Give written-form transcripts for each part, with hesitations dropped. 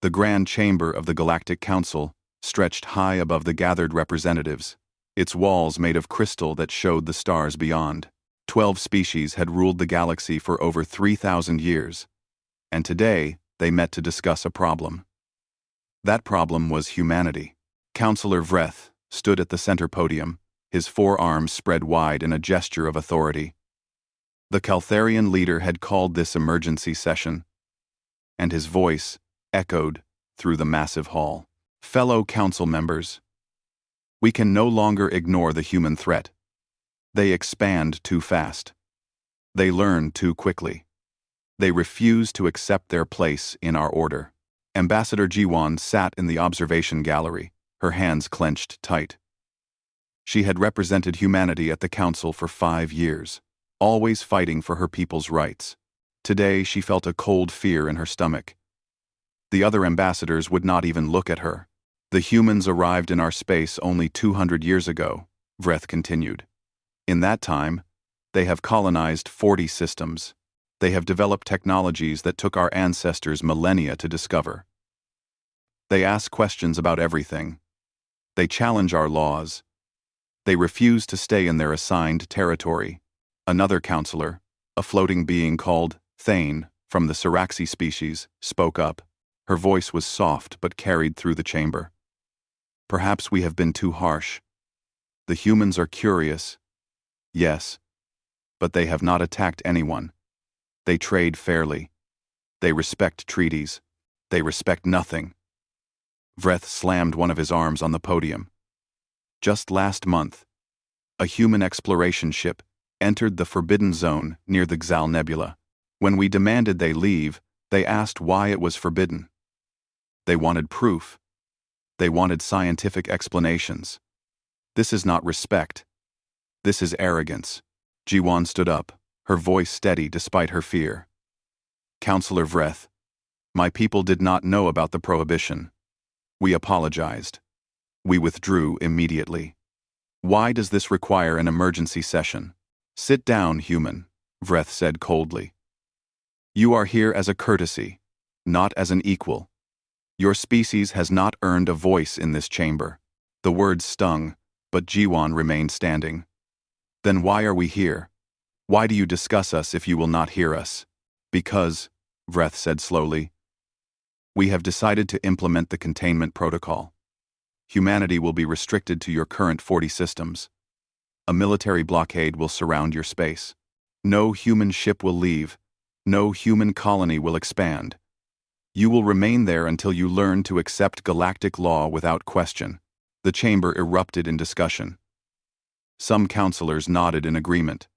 The grand chamber of the Galactic Council stretched high above the gathered representatives, its walls made of crystal that showed the stars beyond. 12 species had ruled the galaxy for over 3,000 years, and today they met to discuss a problem. That problem was humanity. Councillor Vreth stood at the center podium, his forearms spread wide in a gesture of authority. The Caltharian leader had called this emergency session, and his voice echoed through the massive hall. Fellow council members, we can no longer ignore the human threat. They expand too fast. They learn too quickly. They refuse to accept their place in our order. Ambassador Jiwan sat in the observation gallery, her hands clenched tight. She had represented humanity at the council for 5 years, always fighting for her people's rights. Today she felt a cold fear in her stomach. The other ambassadors would not even look at her. The humans arrived in our space only 200 years ago, Vreth continued. In that time, they have colonized 40 systems. They have developed technologies that took our ancestors millennia to discover. They ask questions about everything. They challenge our laws. They refuse to stay in their assigned territory. Another counselor, a floating being called Thane, from the Siraxi species, spoke up. Her voice was soft but carried through the chamber. Perhaps we have been too harsh. The humans are curious. Yes, but they have not attacked anyone. They trade fairly. They respect treaties. They respect nothing. Vreth slammed one of his arms on the podium. Just last month, a human exploration ship entered the Forbidden Zone near the Xal Nebula. When we demanded they leave, they asked why it was forbidden. They wanted proof. They wanted scientific explanations. This is not respect. This is arrogance. Jiwan stood up, her voice steady despite her fear. Councillor Vreth, my people did not know about the prohibition. We apologized. We withdrew immediately. Why does this require an emergency session? Sit down, human, Vreth said coldly. You are here as a courtesy, not as an equal. Your species has not earned a voice in this chamber. The words stung, but Jiwan remained standing. Then why are we here? Why do you discuss us if you will not hear us? Because, Vreth said slowly, we have decided to implement the containment protocol. Humanity will be restricted to your current 40 systems. A military blockade will surround your space. No human ship will leave. No human colony will expand. You will remain there until you learn to accept galactic law without question. The chamber erupted in discussion. Some counselors nodded in agreement.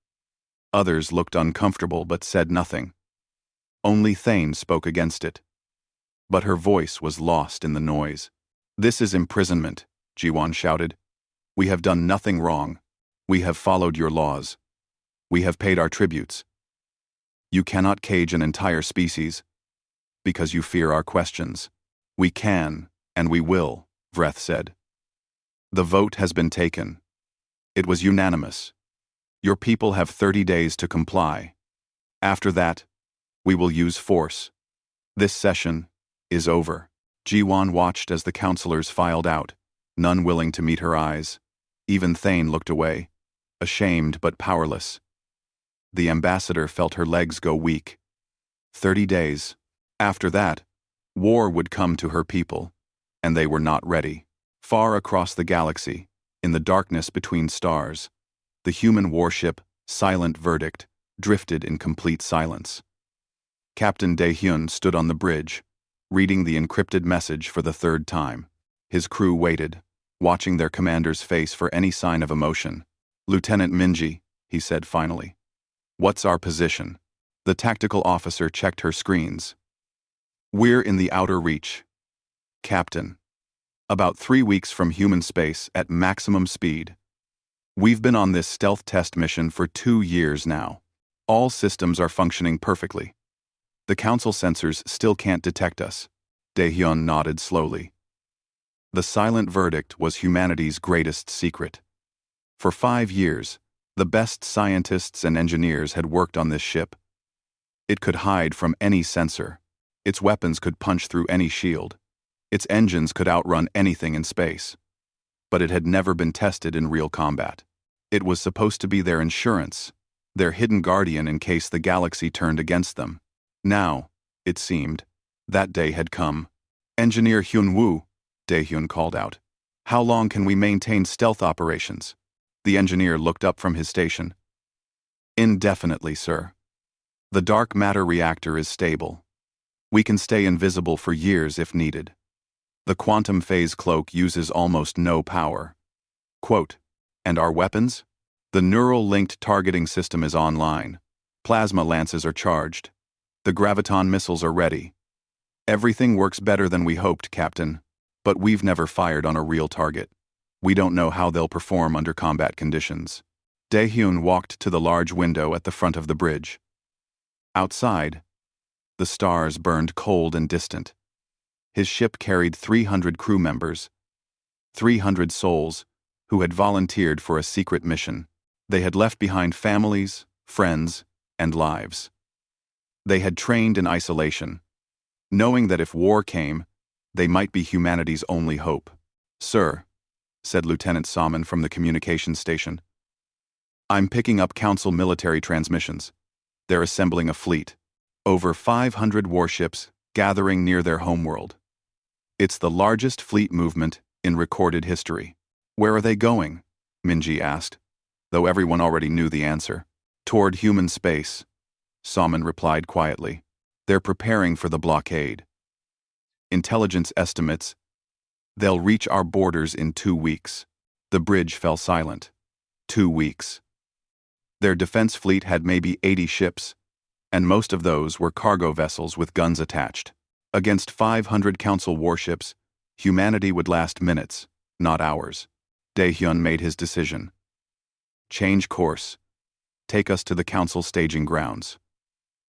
Others looked uncomfortable but said nothing. Only Thane spoke against it. But her voice was lost in the noise. This is imprisonment, Jiwan shouted. We have done nothing wrong. We have followed your laws. We have paid our tributes. You cannot cage an entire species because you fear our questions. We can, and we will, Vreth said. The vote has been taken. It was unanimous. Your people have 30 days to comply. After that, we will use force. This session is over. Jiwan watched as the counselors filed out, none willing to meet her eyes. Even Thane looked away, ashamed but powerless. The ambassador felt her legs go weak. 30 days. After that, war would come to her people, and they were not ready. Far across the galaxy, in the darkness between stars, the human warship, Silent Verdict, drifted in complete silence. Captain Daehyun stood on the bridge, reading the encrypted message for the 3rd time. His crew waited, watching their commander's face for any sign of emotion. Lieutenant Minji, he said finally. What's our position? The tactical officer checked her screens. We're in the outer reach. Captain. About 3 weeks from human space at maximum speed. We've been on this stealth test mission for 2 years now. All systems are functioning perfectly. The council sensors still can't detect us. Daehyun nodded slowly. The Silent Verdict was humanity's greatest secret. For 5 years, the best scientists and engineers had worked on this ship. It could hide from any sensor. Its weapons could punch through any shield. Its engines could outrun anything in space. But it had never been tested in real combat. It was supposed to be their insurance, their hidden guardian in case the galaxy turned against them. Now, it seemed, that day had come. "Engineer Hyun-woo," Dae-hyun called out. "How long can we maintain stealth operations?" The engineer looked up from his station. "Indefinitely, sir. The dark matter reactor is stable. We can stay invisible for years if needed. The quantum phase cloak uses almost no power." Quote, "And our weapons? The neural-linked targeting system is online. Plasma lances are charged. The graviton missiles are ready. Everything works better than we hoped, Captain, but we've never fired on a real target. We don't know how they'll perform under combat conditions." Dae-hyun walked to the large window at the front of the bridge. Outside, the stars burned cold and distant. His ship carried 300 crew members, 300 souls who had volunteered for a secret mission. They had left behind families, friends, and lives. They had trained in isolation, knowing that if war came, they might be humanity's only hope. "Sir," said Lieutenant Salmon from the communications station, "I'm picking up Council military transmissions. They're assembling a fleet. Over 500 warships gathering near their homeworld. It's the largest fleet movement in recorded history." "Where are they going?" Minji asked, though everyone already knew the answer. "Toward human space," Salmon replied quietly. "They're preparing for the blockade. Intelligence estimates they'll reach our borders in 2 weeks." The bridge fell silent. 2 weeks. Their defense fleet had maybe 80 ships, and most of those were cargo vessels with guns attached. Against 500 Council warships, humanity would last minutes, not hours. Dae-hyun made his decision. "Change course. Take us to the Council staging grounds.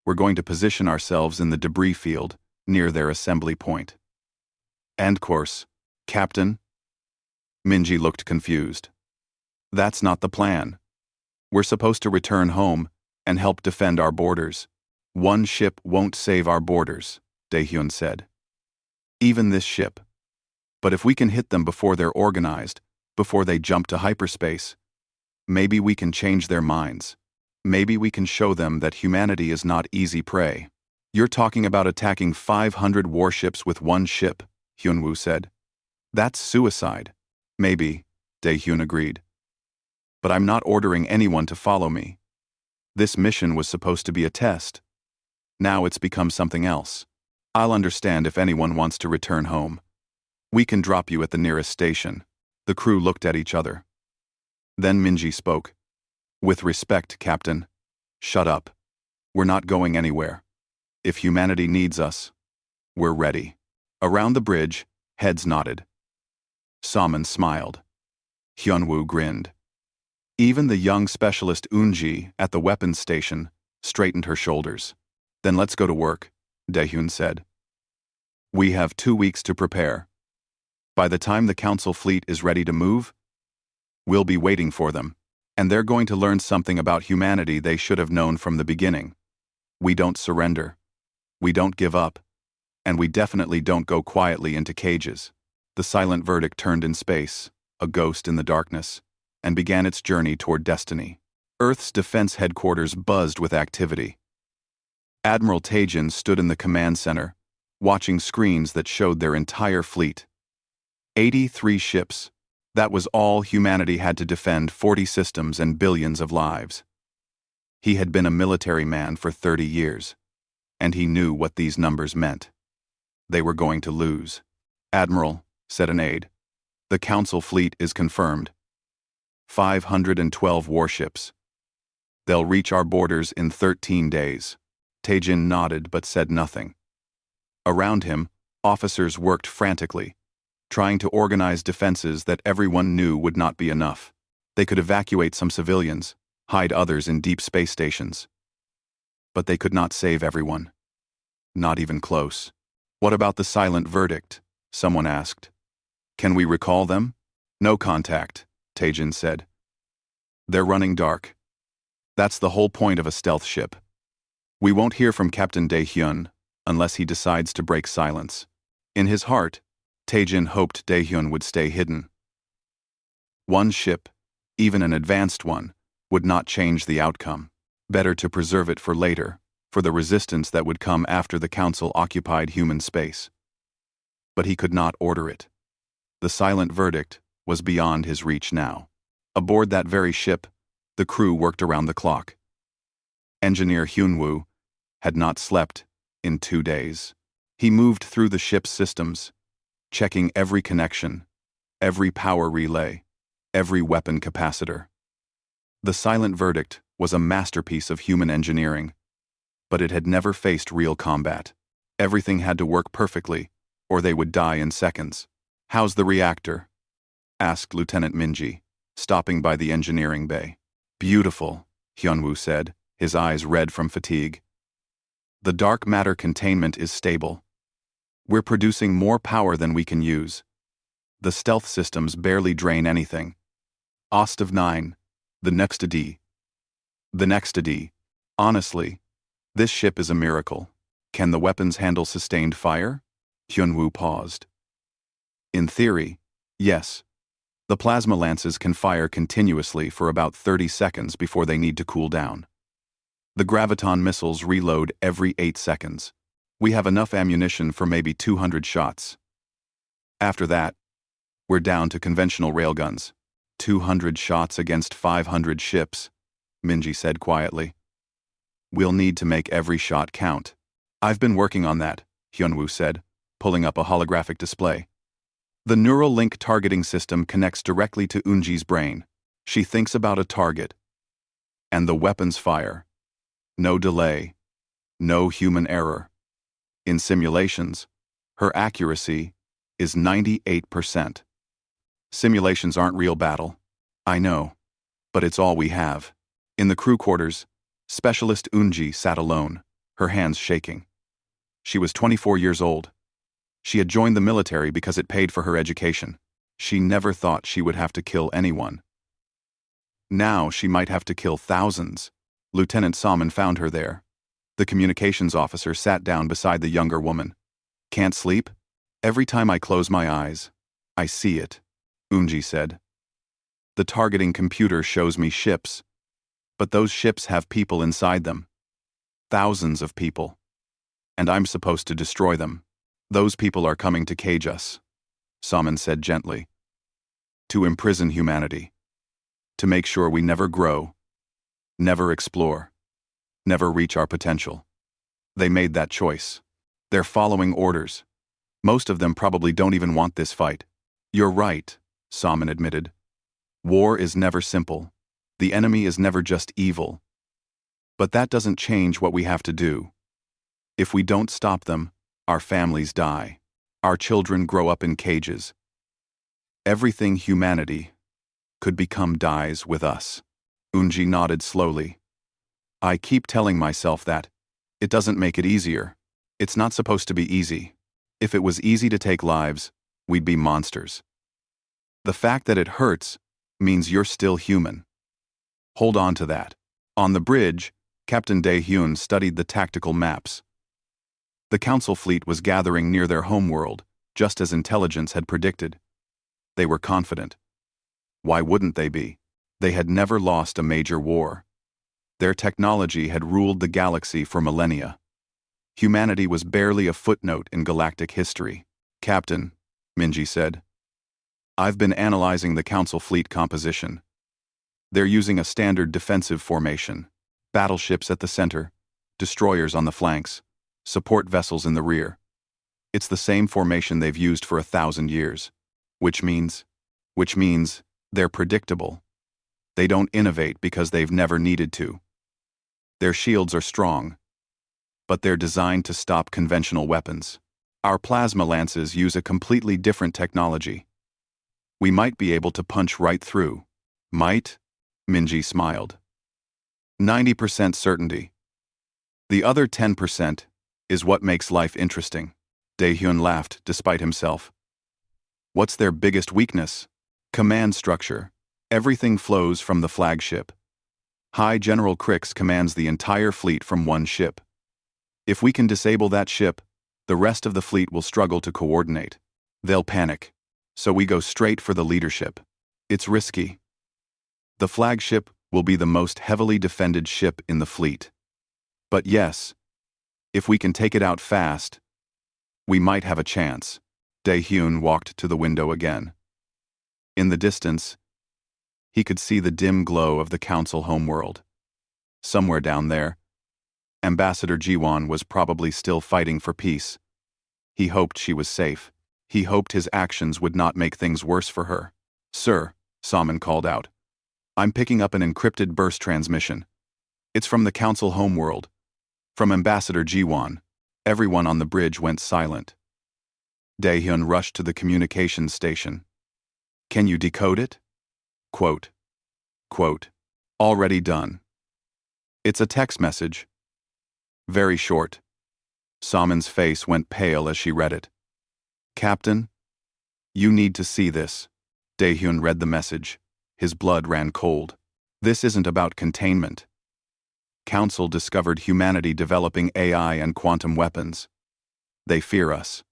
We're going to position ourselves in the debris field near their assembly point." "And course, Captain?" Minji looked confused. "That's not the plan. We're supposed to return home and help defend our borders. One ship won't save our borders," Dae-hyun said. "Even this ship. But if we can hit them before they're organized, before they jump to hyperspace, maybe we can change their minds. Maybe we can show them that humanity is not easy prey." "You're talking about attacking 500 warships with one ship," Hyun-woo said. "That's suicide." "Maybe," Dae-hyun agreed. "But I'm not ordering anyone to follow me. This mission was supposed to be a test. Now it's become something else. I'll understand if anyone wants to return home. We can drop you at the nearest station." The crew looked at each other. Then Minji spoke. "With respect, Captain. Shut up. We're not going anywhere. If humanity needs us, we're ready." Around the bridge, heads nodded. Salmon smiled. Hyun-woo grinned. Even the young specialist Eunji at the weapons station straightened her shoulders. "Then let's go to work," Dae-hyun said. "We have 2 weeks to prepare. By the time the Council fleet is ready to move, we'll be waiting for them, and they're going to learn something about humanity they should have known from the beginning. We don't surrender. We don't give up. And we definitely don't go quietly into cages." The silent verdict turned in space, a ghost in the darkness, and began its journey toward destiny. Earth's defense headquarters buzzed with activity. Admiral Taejin stood in the command center, watching screens that showed their entire fleet. 83 ships. That was all humanity had to defend 40 systems and billions of lives. He had been a military man for 30 years, and he knew what these numbers meant. They were going to lose. "Admiral," said an aide, "the Council fleet is confirmed. 512 warships. They'll reach our borders in 13 days. Taejin nodded but said nothing. Around him, officers worked frantically, trying to organize defenses that everyone knew would not be enough. They could evacuate some civilians, hide others in deep space stations. But they could not save everyone. Not even close. "What about the silent verdict?" someone asked. "Can we recall them?" "No contact," Taejin said. "They're running dark. That's the whole point of a stealth ship. We won't hear from Captain Dae-hyun unless he decides to break silence. In his heart, Taejin hoped Daehyun would stay hidden. One ship, even an advanced one, would not change the outcome. Better to preserve it for later, for the resistance that would come after the Council occupied human space. But he could not order it. The silent verdict was beyond his reach now. Aboard that very ship, the crew worked around the clock. Engineer Hyunwoo had not slept in 2 days. He moved through the ship's systems, checking every connection, every power relay, every weapon capacitor. The silent verdict was a masterpiece of human engineering, but it had never faced real combat. Everything had to work perfectly, or they would die in seconds. "How's the reactor?" asked Lieutenant Minji, stopping by the engineering bay. "Beautiful," Hyunwoo said, his eyes red from fatigue. "The dark matter containment is stable. We're producing more power than we can use. The stealth systems barely drain anything. Ost of 9, the next D. The next D. Honestly, this ship is a miracle. Can the weapons handle sustained fire?" Hyunwoo paused. "In theory, yes. The plasma lances can fire continuously for about 30 seconds before they need to cool down. The graviton missiles reload every 8 seconds. We have enough ammunition for maybe 200 shots. After that, we're down to conventional railguns. 200 shots against 500 ships," Minji said quietly. "We'll need to make every shot count." "I've been working on that," Hyunwoo said, pulling up a holographic display. "The neural link targeting system connects directly to Eunji's brain. She thinks about a target. And the weapons fire. No delay. No human error. In simulations, her accuracy is 98%. Simulations aren't real battle. I know. But it's all we have." In the crew quarters, Specialist Eunji sat alone, her hands shaking. She was 24 years old. She had joined the military because it paid for her education. She never thought she would have to kill anyone. Now she might have to kill thousands. Lieutenant Salmon found her there. The communications officer sat down beside the younger woman. "Can't sleep? Every time I close my eyes, I see it," Eunji said. "The targeting computer shows me ships, but those ships have people inside them. Thousands of people. And I'm supposed to destroy them. Those people are coming to cage us," Salmon said gently. "To imprison humanity. To make sure we never grow, never explore, never reach our potential. They made that choice. They're following orders. Most of them probably don't even want this fight." "You're right," Salmon admitted. "War is never simple. The enemy is never just evil. But that doesn't change what we have to do. If we don't stop them, our families die. Our children grow up in cages. Everything humanity could become dies with us." Eunji nodded slowly. "I keep telling myself that. It doesn't make it easier. It's not supposed to be easy. If it was easy to take lives, we'd be monsters. The fact that it hurts means you're still human. Hold on to that." On the bridge, Captain Daehyun studied the tactical maps. The Council fleet was gathering near their homeworld, just as intelligence had predicted. They were confident. Why wouldn't they be? They had never lost a major war. Their technology had ruled the galaxy for millennia. Humanity was barely a footnote in galactic history. "Captain," Minji said, "I've been analyzing the Council fleet composition. They're using a standard defensive formation. Battleships at the center, destroyers on the flanks, support vessels in the rear. It's the same formation they've used for 1,000 years. Which means they're predictable. They don't innovate because they've never needed to. Their shields are strong, but they're designed to stop conventional weapons. Our plasma lances use a completely different technology. We might be able to punch right through." "Might?" Minji smiled. 90% certainty. The other 10% is what makes life interesting." Daehyun laughed despite himself. "What's their biggest weakness?" "Command structure. Everything flows from the flagship. High General Crix commands the entire fleet from one ship. If we can disable that ship, the rest of the fleet will struggle to coordinate. They'll panic. So we go straight for the leadership. It's risky. The flagship will be the most heavily defended ship in the fleet. But yes, if we can take it out fast, we might have a chance. Dae-hyun walked to the window again. In the distance, he could see the dim glow of the Council homeworld. Somewhere down there, Ambassador Jiwon was probably still fighting for peace. He hoped she was safe. He hoped his actions would not make things worse for her. "Sir," Salmon called out. "I'm picking up an encrypted burst transmission. It's from the Council homeworld. From Ambassador Jiwon." Everyone on the bridge went silent. Dae-hyun rushed to the communications station. "Can you decode it?" Quote. "Already done. It's a text message. Very short." Salmon's face went pale as she read it. "Captain, you need to see this." Dae-hyun read the message. His blood ran cold. "This isn't about containment. Council discovered humanity developing AI and quantum weapons. They fear us.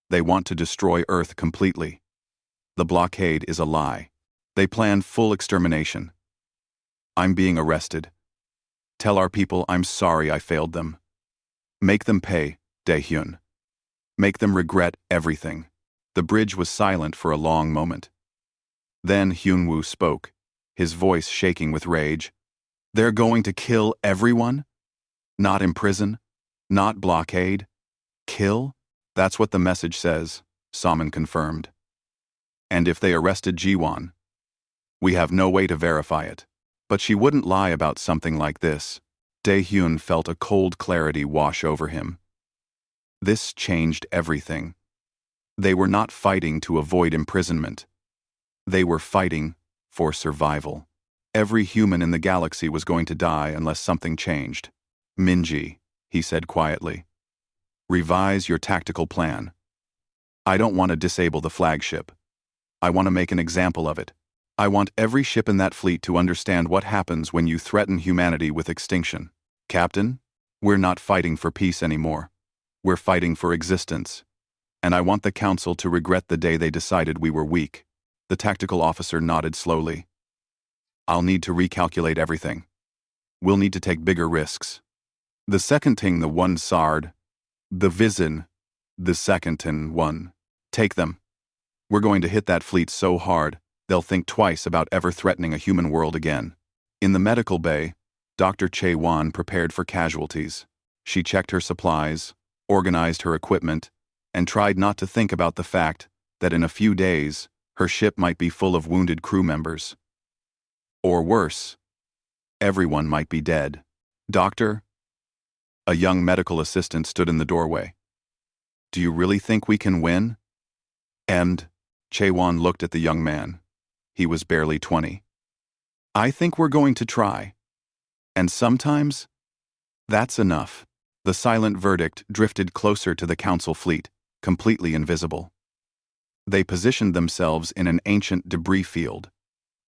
They want to destroy Earth completely. The blockade is a lie. They plan full extermination. I'm being arrested. Tell our people I'm sorry I failed them. Make them pay, Dae-hyun. Make them regret everything." The bridge was silent for a long moment. Then Hyun-woo spoke, his voice shaking with rage. "They're going to kill everyone? Not imprison? Not blockade? Kill? That's what the message says," Salmon confirmed. "And if they arrested Jiwon? We have no way to verify it. But she wouldn't lie about something like this." Dae-hyun felt a cold clarity wash over him. This changed everything. They were not fighting to avoid imprisonment. They were fighting for survival. Every human in the galaxy was going to die unless something changed. "Minji," he said quietly, "revise your tactical plan. I don't want to disable the flagship. I want to make an example of it. I want every ship in that fleet to understand what happens when you threaten humanity with extinction. Captain, we're not fighting for peace anymore. We're fighting for existence. And I want the Council to regret the day they decided we were weak." The tactical officer nodded slowly. "I'll need to recalculate everything. We'll need to take bigger risks. The second thing the one sard, the vision, the second one. Take them. We're going to hit that fleet so hard, they'll think twice about ever threatening a human world again." In the medical bay, Dr. Chae-won prepared for casualties. She checked her supplies, organized her equipment, and tried not to think about the fact that in a few days, her ship might be full of wounded crew members. Or worse, everyone might be dead. "Doctor?" A young medical assistant stood in the doorway. "Do you really think we can win?" And Chae-won looked at the young man. He was barely 20. "I think we're going to try. And sometimes, that's enough." The silent verdict drifted closer to the Council fleet, completely invisible. They positioned themselves in an ancient debris field,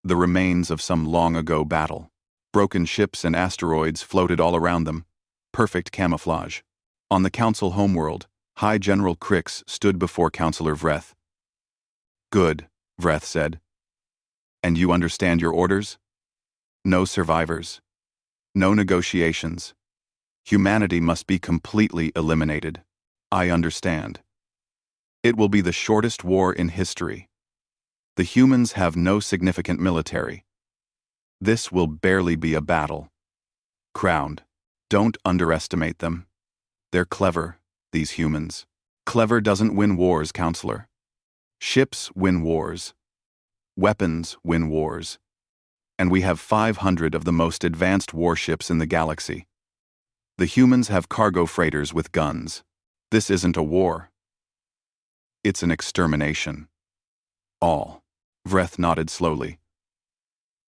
the remains of some long-ago battle. Broken ships and asteroids floated all around them, perfect camouflage. On the Council homeworld, High General Krix stood before Counselor Vreth. "Good," Vreth said. "And you understand your orders? No survivors. No negotiations. Humanity must be completely eliminated. I understand. It will be the shortest war in history. The humans have no significant military. This will barely be a battle. Crowned. Don't underestimate them. They're clever, these humans. Clever doesn't win wars, Counselor. Ships win wars. Weapons win wars. And we have 500 of the most advanced warships in the galaxy. The humans have cargo freighters with guns. This isn't a war. It's an extermination. All." Vreth nodded slowly.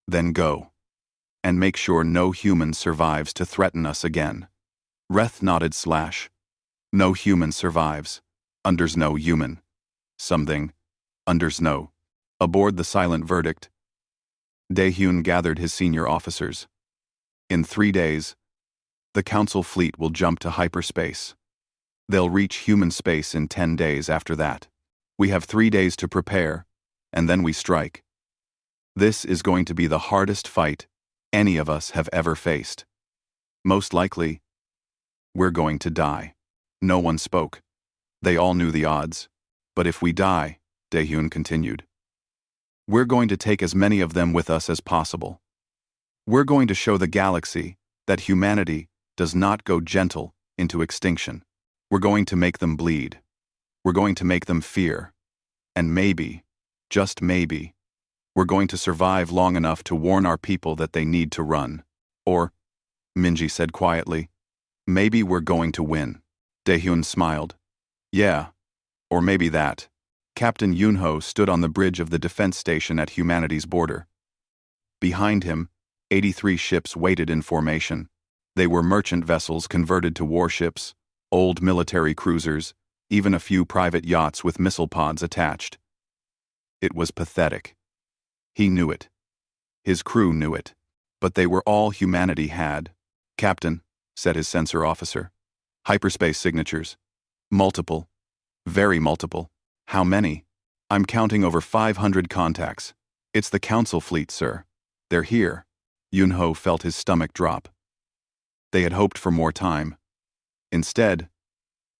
"Then go. And make sure no human survives to threaten us again." Vreth nodded / "No human survives. Unders no human. Something. Unders no." Aboard the silent verdict, Dae-hyun gathered his senior officers. "In 3 days, The Council fleet will jump to hyperspace. They'll reach human space in 10 days after that. We have 3 days to prepare, and then we strike. This is going to be the hardest fight any of us have ever faced. Most likely, we're going to die. No one spoke. They all knew the odds. But if we die, Daehyun continued, we're going to take as many of them with us as possible. We're going to show the galaxy that humanity does not go gentle into extinction. We're going to make them bleed. We're going to make them fear. And maybe, just maybe, we're going to survive long enough to warn our people that they need to run. Or, Minji said quietly, maybe we're going to win. Daehyun smiled. Yeah, or maybe that. Captain Yunho stood on the bridge of the defense station at humanity's border. Behind him, 83 ships waited in formation. They were merchant vessels converted to warships, old military cruisers, even a few private yachts with missile pods attached. It was pathetic. He knew it. His crew knew it. But they were all humanity had. Captain, said his sensor officer. Hyperspace signatures. Multiple. Very multiple. How many? I'm counting over 500 contacts. It's the Council fleet, sir. They're here. Yunho felt his stomach drop. They had hoped for more time. Instead,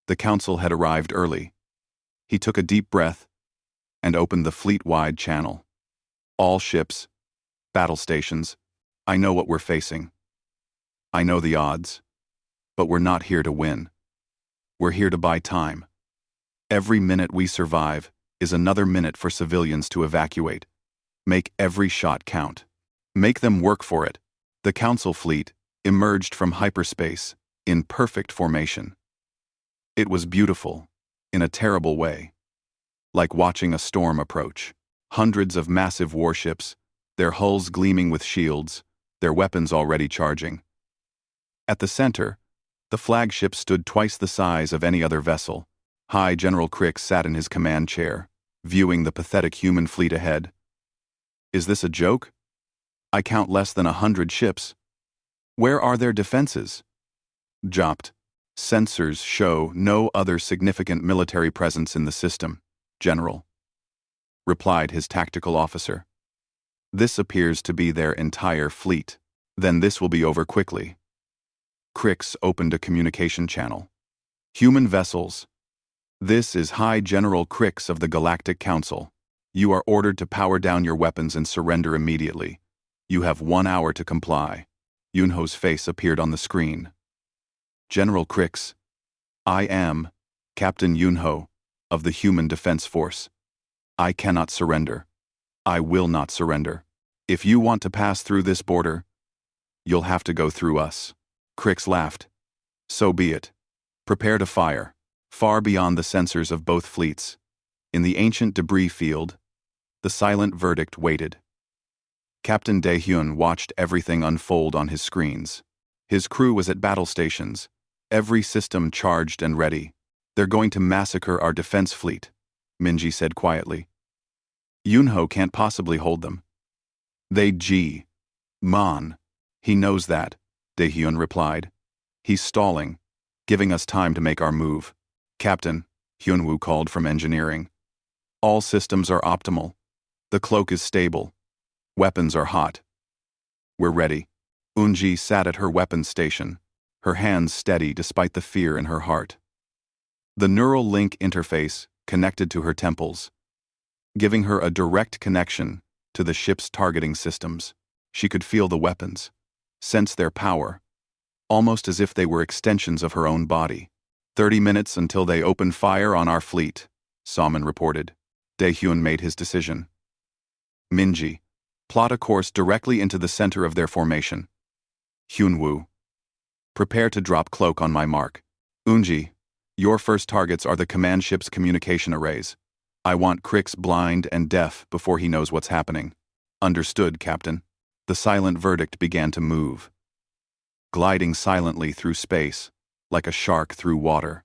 the Council had arrived early. He took a deep breath and opened the fleet-wide channel. All ships, battle stations, I know what we're facing. I know the odds. But we're not here to win. We're here to buy time. Every minute we survive is another minute for civilians to evacuate. Make every shot count. Make them work for it. The Council fleet emerged from hyperspace in perfect formation. It was beautiful, in a terrible way. Like watching a storm approach. Hundreds of massive warships, their hulls gleaming with shields, their weapons already charging. At the center, the flagship stood twice the size of any other vessel. High General Crix sat in his command chair, viewing the pathetic human fleet ahead. Is this a joke? I count less than 100 ships. Where are their defenses? Jopt. Sensors show no other significant military presence in the system, General, replied his tactical officer. This appears to be their entire fleet. Then this will be over quickly. Crix opened a communication channel. Human vessels. This is High General Crix of the Galactic Council. You are ordered to power down your weapons and surrender immediately. You have 1 hour to comply. Yunho's face appeared on the screen. General Crix, I am Captain Yunho of the Human Defense Force. I cannot surrender. I will not surrender. If you want to pass through this border, you'll have to go through us. Crix laughed. So be it. Prepare to fire. Far beyond the sensors of both fleets, in the ancient debris field, the silent verdict waited. Captain Daehyun watched everything unfold on his screens. His crew was at battle stations, every system charged and ready. They're going to massacre our defense fleet, Minji said quietly. Yunho can't possibly hold them. Man. He knows that, Daehyun replied. He's stalling, giving us time to make our move. Captain, Hyunwoo called from engineering. All systems are optimal. The cloak is stable. Weapons are hot. We're ready. Unji sat at her weapons station, her hands steady despite the fear in her heart. The neural link interface connected to her temples, giving her a direct connection to the ship's targeting systems. She could feel the weapons, sense their power, almost as if they were extensions of her own body. 30 minutes until they open fire on our fleet, Salmon reported. Daehyun made his decision. Minji, plot a course directly into the center of their formation. Hyunwoo, prepare to drop cloak on my mark. Unji, your first targets are the command ship's communication arrays. I want Crix blind and deaf before he knows what's happening. Understood, Captain. The silent verdict began to move, gliding silently through space, like a shark through water.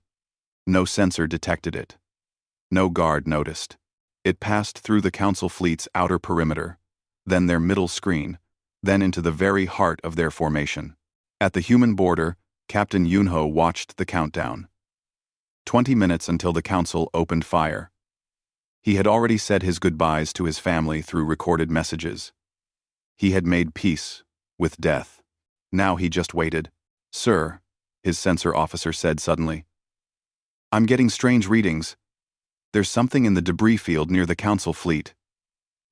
No sensor detected it. No guard noticed. It passed through the Council fleet's outer perimeter, then their middle screen, then into the very heart of their formation. At the human border, Captain Yunho watched the countdown. 20 minutes until the council opened fire. He had already said his goodbyes to his family through recorded messages. He had made peace with death. Now he just waited. "Sir," his sensor officer said suddenly. "I'm getting strange readings. There's something in the debris field near the council fleet.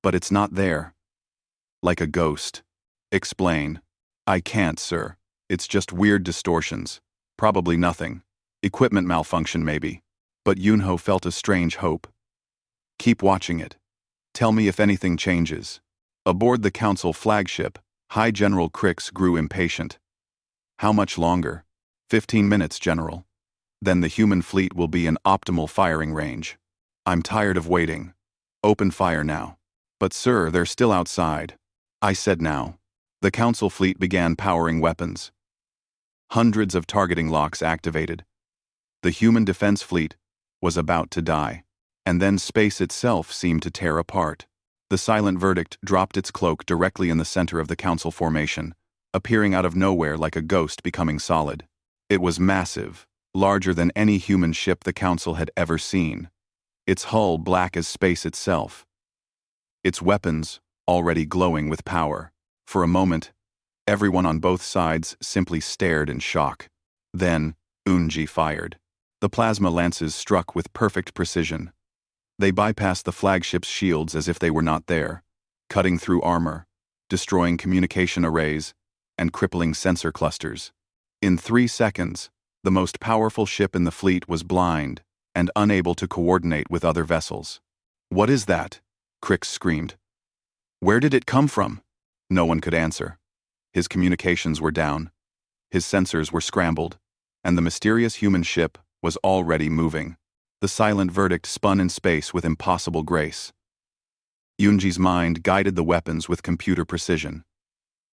But it's not there. Like a ghost." "Explain." "I can't, sir. It's just weird distortions. Probably nothing. Equipment malfunction maybe." But Yunho felt a strange hope. "Keep watching it. Tell me if anything changes." Aboard the council flagship, High General Crix grew impatient. "How much longer?" 15 minutes, General. Then the human fleet will be in optimal firing range. I'm tired of waiting. Open fire now." "But sir, they're still outside." "I said now." The council fleet began powering weapons. Hundreds of targeting locks activated. The human defense fleet was about to die. And then space itself seemed to tear apart. The silent verdict dropped its cloak directly in the center of the council formation, appearing out of nowhere like a ghost becoming solid. It was massive, larger than any human ship the council had ever seen. Its hull black as space itself. Its weapons already glowing with power. For a moment, everyone on both sides simply stared in shock. Then, Unji fired. The plasma lances struck with perfect precision. They bypassed the flagship's shields as if they were not there, cutting through armor, destroying communication arrays, and crippling sensor clusters. In 3 seconds, the most powerful ship in the fleet was blind and unable to coordinate with other vessels. "What is that?" Crix screamed. "Where did it come from?" No one could answer. His communications were down, his sensors were scrambled, and the mysterious human ship was already moving. The silent verdict spun in space with impossible grace. Yunji's mind guided the weapons with computer precision.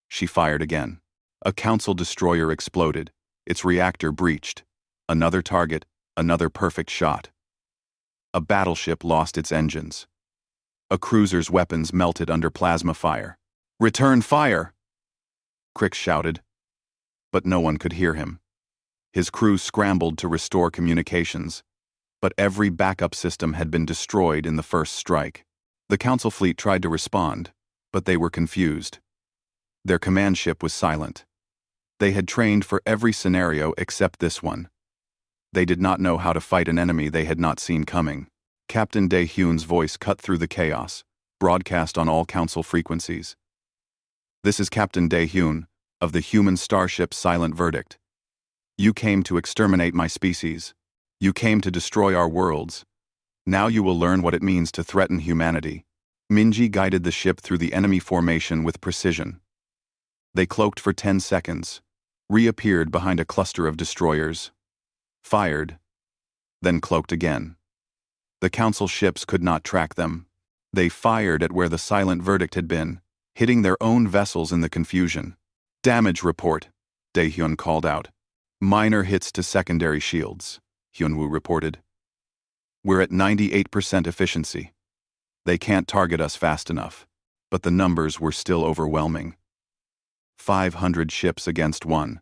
She fired again. A council destroyer exploded, its reactor breached. Another target, another perfect shot. A battleship lost its engines. A cruiser's weapons melted under plasma fire. "Return fire!" Crix shouted. But no one could hear him. His crew scrambled to restore communications, but every backup system had been destroyed in the first strike. The council fleet tried to respond, but they were confused. Their command ship was silent. They had trained for every scenario except this one. They did not know how to fight an enemy they had not seen coming. Captain Daehyun's voice cut through the chaos, broadcast on all council frequencies. "This is Captain Daehyun, of the human starship Silent Verdict. You came to exterminate my species. You came to destroy our worlds. Now you will learn what it means to threaten humanity." Minji guided the ship through the enemy formation with precision. They cloaked for 10 seconds, reappeared behind a cluster of destroyers, fired, then cloaked again. The council ships could not track them. They fired at where the silent verdict had been, hitting their own vessels in the confusion. "Damage report," Daehyun called out. "Minor hits to secondary shields," Hyunwoo reported. "We're at 98% efficiency. They can't target us fast enough." But the numbers were still overwhelming. 500 ships against 1.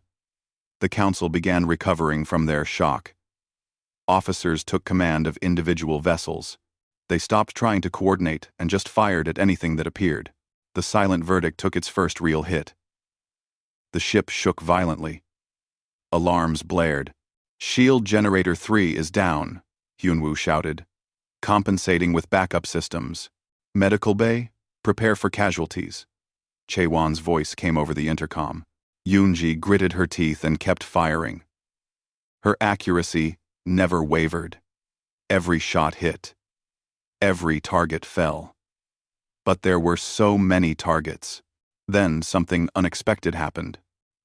The council began recovering from their shock. Officers took command of individual vessels. They stopped trying to coordinate and just fired at anything that appeared. The silent verdict took its first real hit. The ship shook violently. Alarms blared. "Shield Generator 3 is down," Hyunwoo shouted. "Compensating with backup systems. Medical bay, prepare for casualties." Chaewon's voice came over the intercom. Yoonji gritted her teeth and kept firing. Her accuracy never wavered. Every shot hit. Every target fell. But there were so many targets. Then something unexpected happened.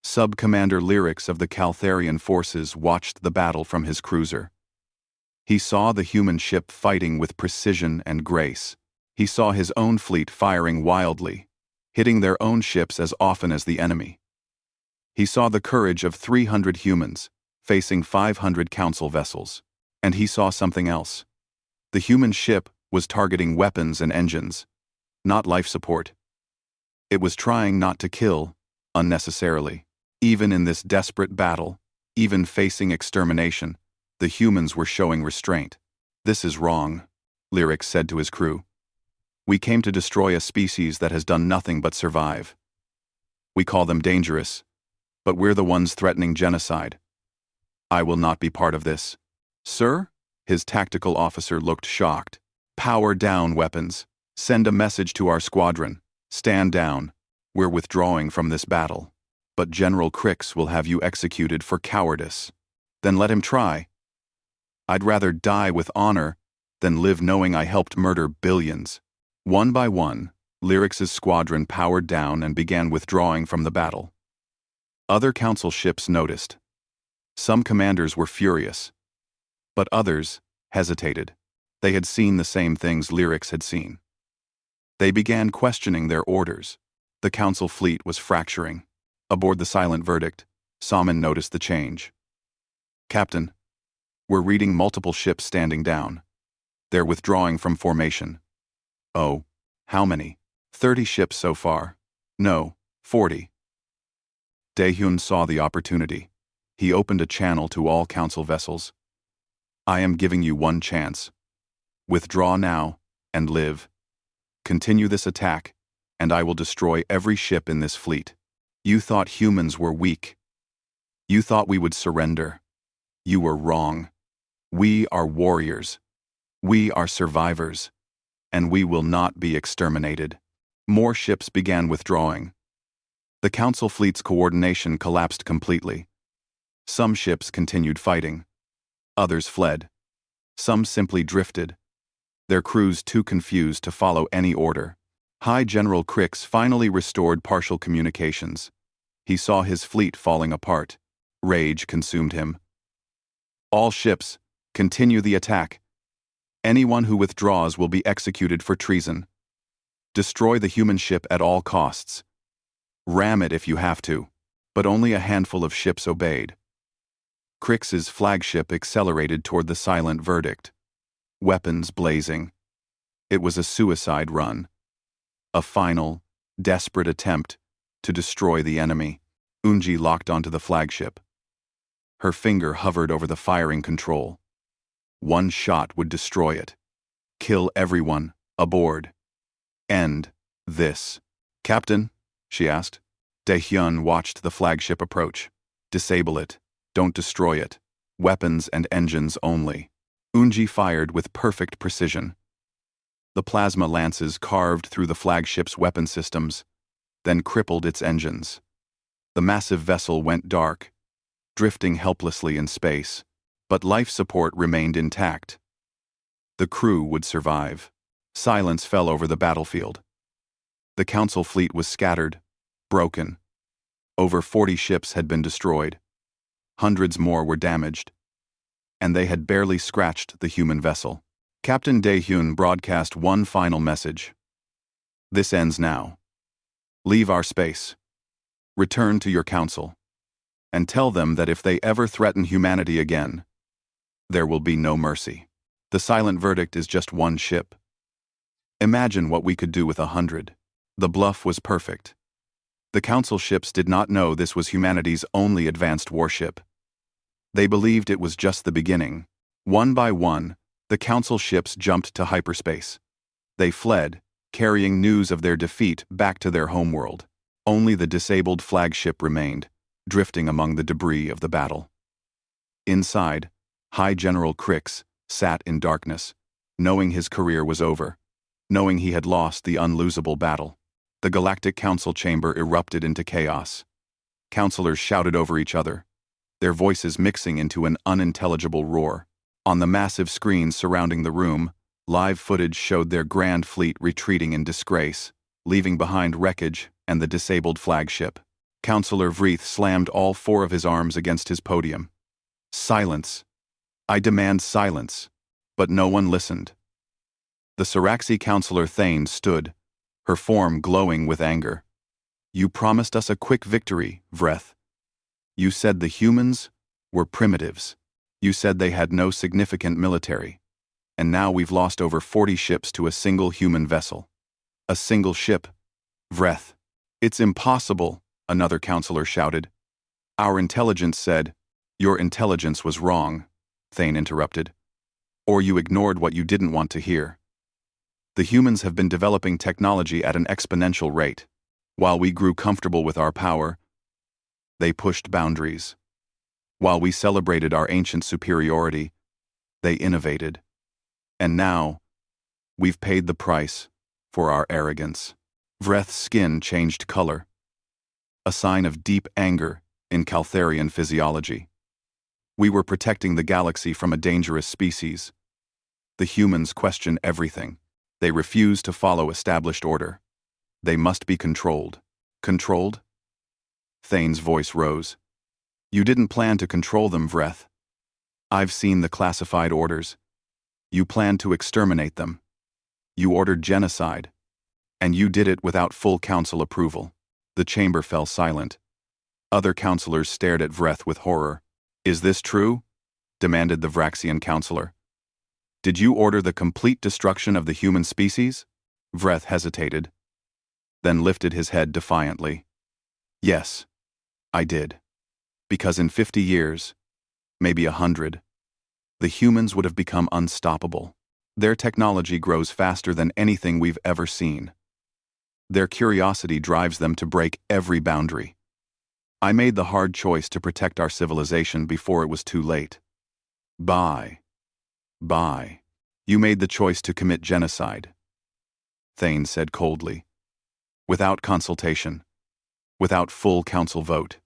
Sub-Commander Lyrics of the Caltharian forces watched the battle from his cruiser. He saw the human ship fighting with precision and grace. He saw his own fleet firing wildly, hitting their own ships as often as the enemy. He saw the courage of 300 humans facing 500 council vessels. And he saw something else. The human ship was targeting weapons and engines, not life support. It was trying not to kill unnecessarily. Even in this desperate battle, Even facing extermination, the humans were showing restraint. "This is wrong," Lyrics said to his crew. "We came to destroy a species that has done nothing but survive. We call them dangerous, but we're the ones threatening genocide. I will not be part of this." "Sir?" His tactical officer looked shocked. "Power down weapons. Send a message to our squadron. Stand down. We're withdrawing from this battle. But General Crix will have you executed for cowardice." "Then let him try. I'd rather die with honor than live knowing I helped murder billions." One by one, Lyrics' squadron powered down and began withdrawing from the battle. Other council ships noticed. Some commanders were furious, but others hesitated. They had seen the same things Lyrics had seen. They began questioning their orders. The council fleet was fracturing. Aboard the Silent Verdict, Salmon noticed the change. "Captain, we're reading multiple ships standing down. They're withdrawing from formation." "Oh, how many?" 30 ships so far." "No, 40. Daehyun saw the opportunity. He opened a channel to all council vessels. "I am giving you one chance. Withdraw now and live. Continue this attack, and I will destroy every ship in this fleet. You thought humans were weak. You thought we would surrender. You were wrong. We are warriors. We are survivors. And we will not be exterminated." More ships began withdrawing. The council fleet's coordination collapsed completely. Some ships continued fighting. Others fled. Some simply drifted, their crews too confused to follow any order. High General Crix finally restored partial communications. He saw his fleet falling apart. Rage consumed him. "All ships, continue the attack. Anyone who withdraws will be executed for treason. Destroy the human ship at all costs. Ram it if you have to." But only a handful of ships obeyed. Crix's flagship accelerated toward the Silent Verdict, weapons blazing. It was a suicide run. A final, desperate attempt to destroy the enemy. Unji locked onto the flagship. Her finger hovered over the firing control. One shot would destroy it. Kill everyone aboard. End this. "Captain?" she asked. Daehyun watched the flagship approach. "Disable it. Don't destroy it. Weapons and engines only." Unji fired with perfect precision. The plasma lances carved through the flagship's weapon systems, then crippled its engines. The massive vessel went dark, drifting helplessly in space, but life support remained intact. The crew would survive. Silence fell over the battlefield. The council fleet was scattered, broken. Over 40 ships had been destroyed. Hundreds more were damaged. And they had barely scratched the human vessel. Captain Daehyun broadcast one final message. "This ends now. Leave our space. Return to your council. And tell them that if they ever threaten humanity again, there will be no mercy. The Silent Verdict is just one ship. Imagine what we could do with 100. The bluff was perfect. The council ships did not know this was humanity's only advanced warship. They believed it was just the beginning. One by one, the council ships jumped to hyperspace. They fled, carrying news of their defeat back to their homeworld. Only the disabled flagship remained, drifting among the debris of the battle. Inside, High General Crix sat in darkness, knowing his career was over, knowing he had lost the unlosable battle. The Galactic Council chamber erupted into chaos. Councilors shouted over each other, their voices mixing into an unintelligible roar. On the massive screens surrounding the room, live footage showed their grand fleet retreating in disgrace, leaving behind wreckage and the disabled flagship. Councilor Vreeth slammed all 4 of his arms against his podium. "Silence! I demand silence!" But no one listened. The Saraxi Councilor Thane stood, her form glowing with anger. "You promised us a quick victory, Vreeth. You said the humans were primitives. You said they had no significant military. And now we've lost over 40 ships to a single human vessel. A single ship. Vreeth." "It's impossible," another councilor shouted. "Our intelligence said, Your intelligence was wrong, Thane interrupted. Or you ignored what you didn't want to hear. The humans have been developing technology at an exponential rate. While we grew comfortable with our power, they pushed boundaries. While we celebrated our ancient superiority, they innovated. And now, we've paid the price for our arrogance. Vreth's skin changed color, a sign of deep anger in Caltharian physiology. We were protecting the galaxy from a dangerous species. The humans question everything. They refuse to follow established order. They must be controlled. Controlled? Thane's voice rose. You didn't plan to control them, Vreth. I've seen the classified orders. You planned to exterminate them. You ordered genocide. And you did it without full council approval. The chamber fell silent. Other councillors stared at Vreth with horror. Is this true? Demanded the Vraxian councillor. Did you order the complete destruction of the human species? Vreth hesitated, then lifted his head defiantly. Yes, I did. Because in 50 years, maybe 100, the humans would have become unstoppable. Their technology grows faster than anything we've ever seen. Their curiosity drives them to break every boundary. I made the hard choice to protect our civilization before it was too late. Bye. You made the choice to commit genocide, Thane said coldly. Without consultation. Without full council vote.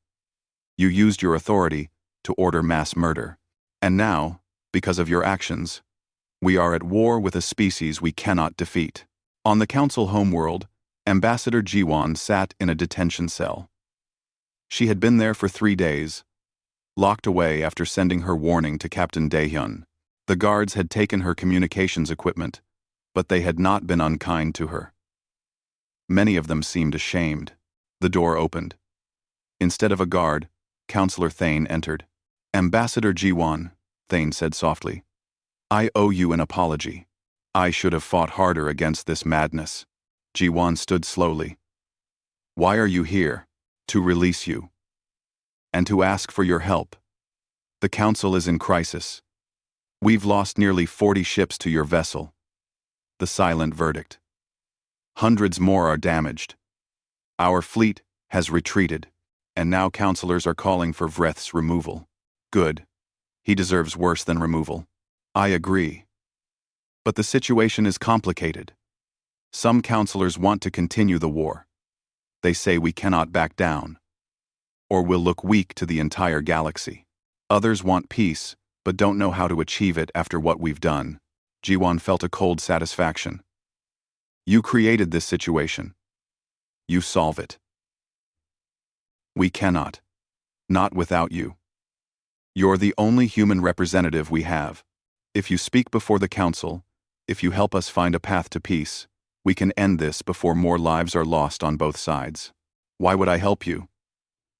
You used your authority to order mass murder. And now, because of your actions, we are at war with a species we cannot defeat. On the council homeworld, Ambassador Jiwan sat in a detention cell. She had been there for 3 days, locked away after sending her warning to Captain Daehyun. The guards had taken her communications equipment, but they had not been unkind to her. Many of them seemed ashamed. The door opened. Instead of a guard, Counselor Thane entered. Ambassador Jiwan, Thane said softly. I owe you an apology. I should have fought harder against this madness. Jiwan stood slowly. Why are you here? To release you. And to ask for your help. The Council is in crisis. We've lost nearly 40 ships to your vessel. The silent verdict. Hundreds more are damaged. Our fleet has retreated, and now councillors are calling for Vreth's removal. Good. He deserves worse than removal. I agree. But the situation is complicated. Some councillors want to continue the war. They say we cannot back down, or will look weak to the entire galaxy. Others want peace, but don't know how to achieve it after what we've done. Jiwan felt a cold satisfaction. You created this situation. You solve it. We cannot. Not without you. You're the only human representative we have. If you speak before the council, if you help us find a path to peace, we can end this before more lives are lost on both sides. Why would I help you?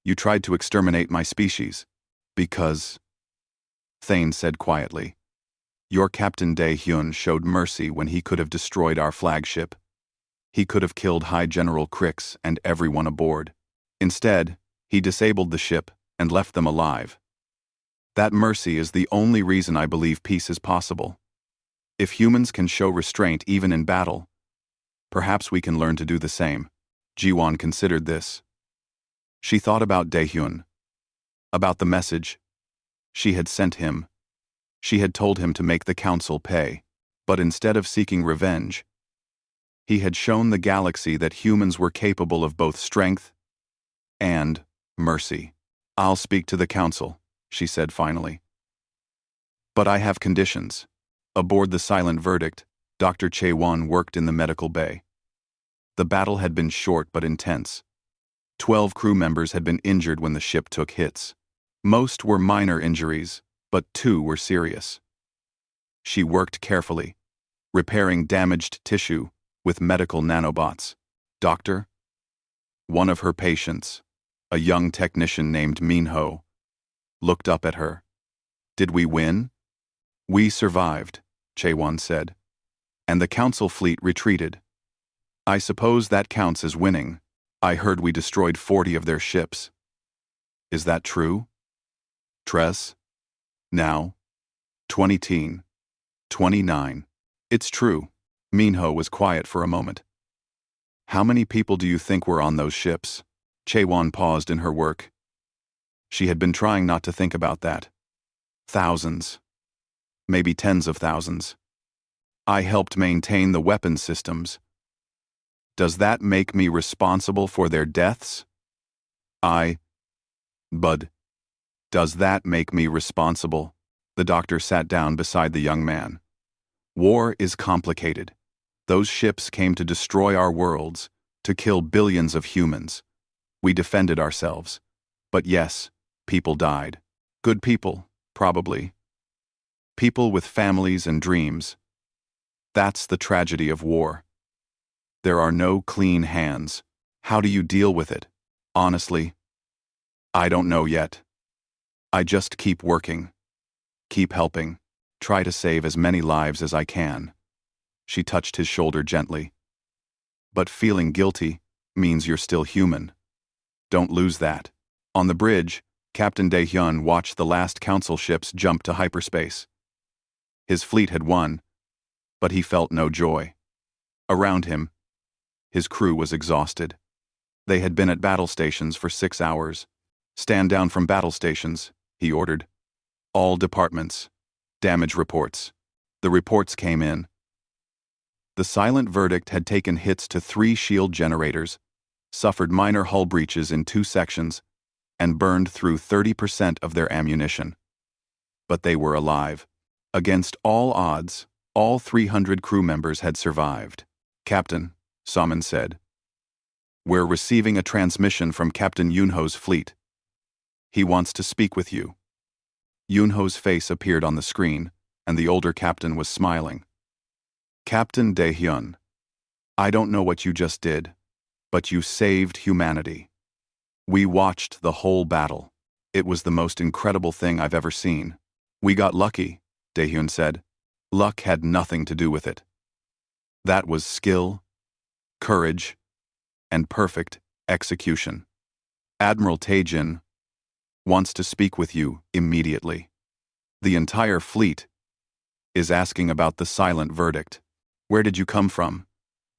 You tried to exterminate my species. Because, Thane said quietly, your Captain Daehyun showed mercy when he could have destroyed our flagship. He could have killed High General Crix and everyone aboard. Instead, he disabled the ship and left them alive. That mercy is the only reason I believe peace is possible. If humans can show restraint even in battle, perhaps we can learn to do the same. Jiwan considered this. She thought about Daehyun, about the message she had sent him. She had told him to make the council pay, but instead of seeking revenge, he had shown the galaxy that humans were capable of both strength and mercy. I'll speak to the council, she said finally. But I have conditions. Aboard the silent verdict, Dr. Chaewon worked in the medical bay. The battle had been short but intense. 12 crew members had been injured when the ship took hits. Most were minor injuries, but 2 were serious. She worked carefully, repairing damaged tissue with medical nanobots. Doctor? One of her patients, a young technician named Minho, looked up at her. Did we win? We survived, Chaewon said. And the council fleet retreated. I suppose that counts as winning. I heard we destroyed 40 of their ships. Is that true? Tres? Now? 20 29. It's true. Minho was quiet for a moment. How many people do you think were on those ships? Chaewon paused in her work. She had been trying not to think about that. Thousands. Maybe tens of thousands. I helped maintain the weapon systems. Does that make me responsible for their deaths? Bud. Does that make me responsible? The doctor sat down beside the young man. War is complicated. Those ships came to destroy our worlds, to kill billions of humans. We defended ourselves. But yes, people died. Good people, probably. People with families and dreams. That's the tragedy of war. There are no clean hands. How do you deal with it? Honestly, I don't know yet. I just keep working. Keep helping. Try to save as many lives as I can. She touched his shoulder gently. But feeling guilty means you're still human. Don't lose that. On the bridge, Captain Dae-hyun watched the last council ships jump to hyperspace. His fleet had won, but he felt no joy. Around him, his crew was exhausted. They had been at battle stations for 6 hours. Stand down from battle stations, he ordered. All departments. Damage reports. The reports came in. The silent verdict had taken hits to 3 shield generators, suffered minor hull breaches in 2 sections, and burned through 30% of their ammunition. But they were alive. Against all odds, all 300 crew members had survived. Captain, Salmon said. We're receiving a transmission from Captain Yunho's fleet. He wants to speak with you. Yunho's face appeared on the screen, and the older captain was smiling. Captain Dae-hyun, I don't know what you just did, but you saved humanity. We watched the whole battle. It was the most incredible thing I've ever seen. We got lucky, Dae-hyun said. Luck had nothing to do with it. That was skill, courage, and perfect execution. Admiral Tae-jin wants to speak with you immediately. The entire fleet is asking about the silent verdict. Where did you come from?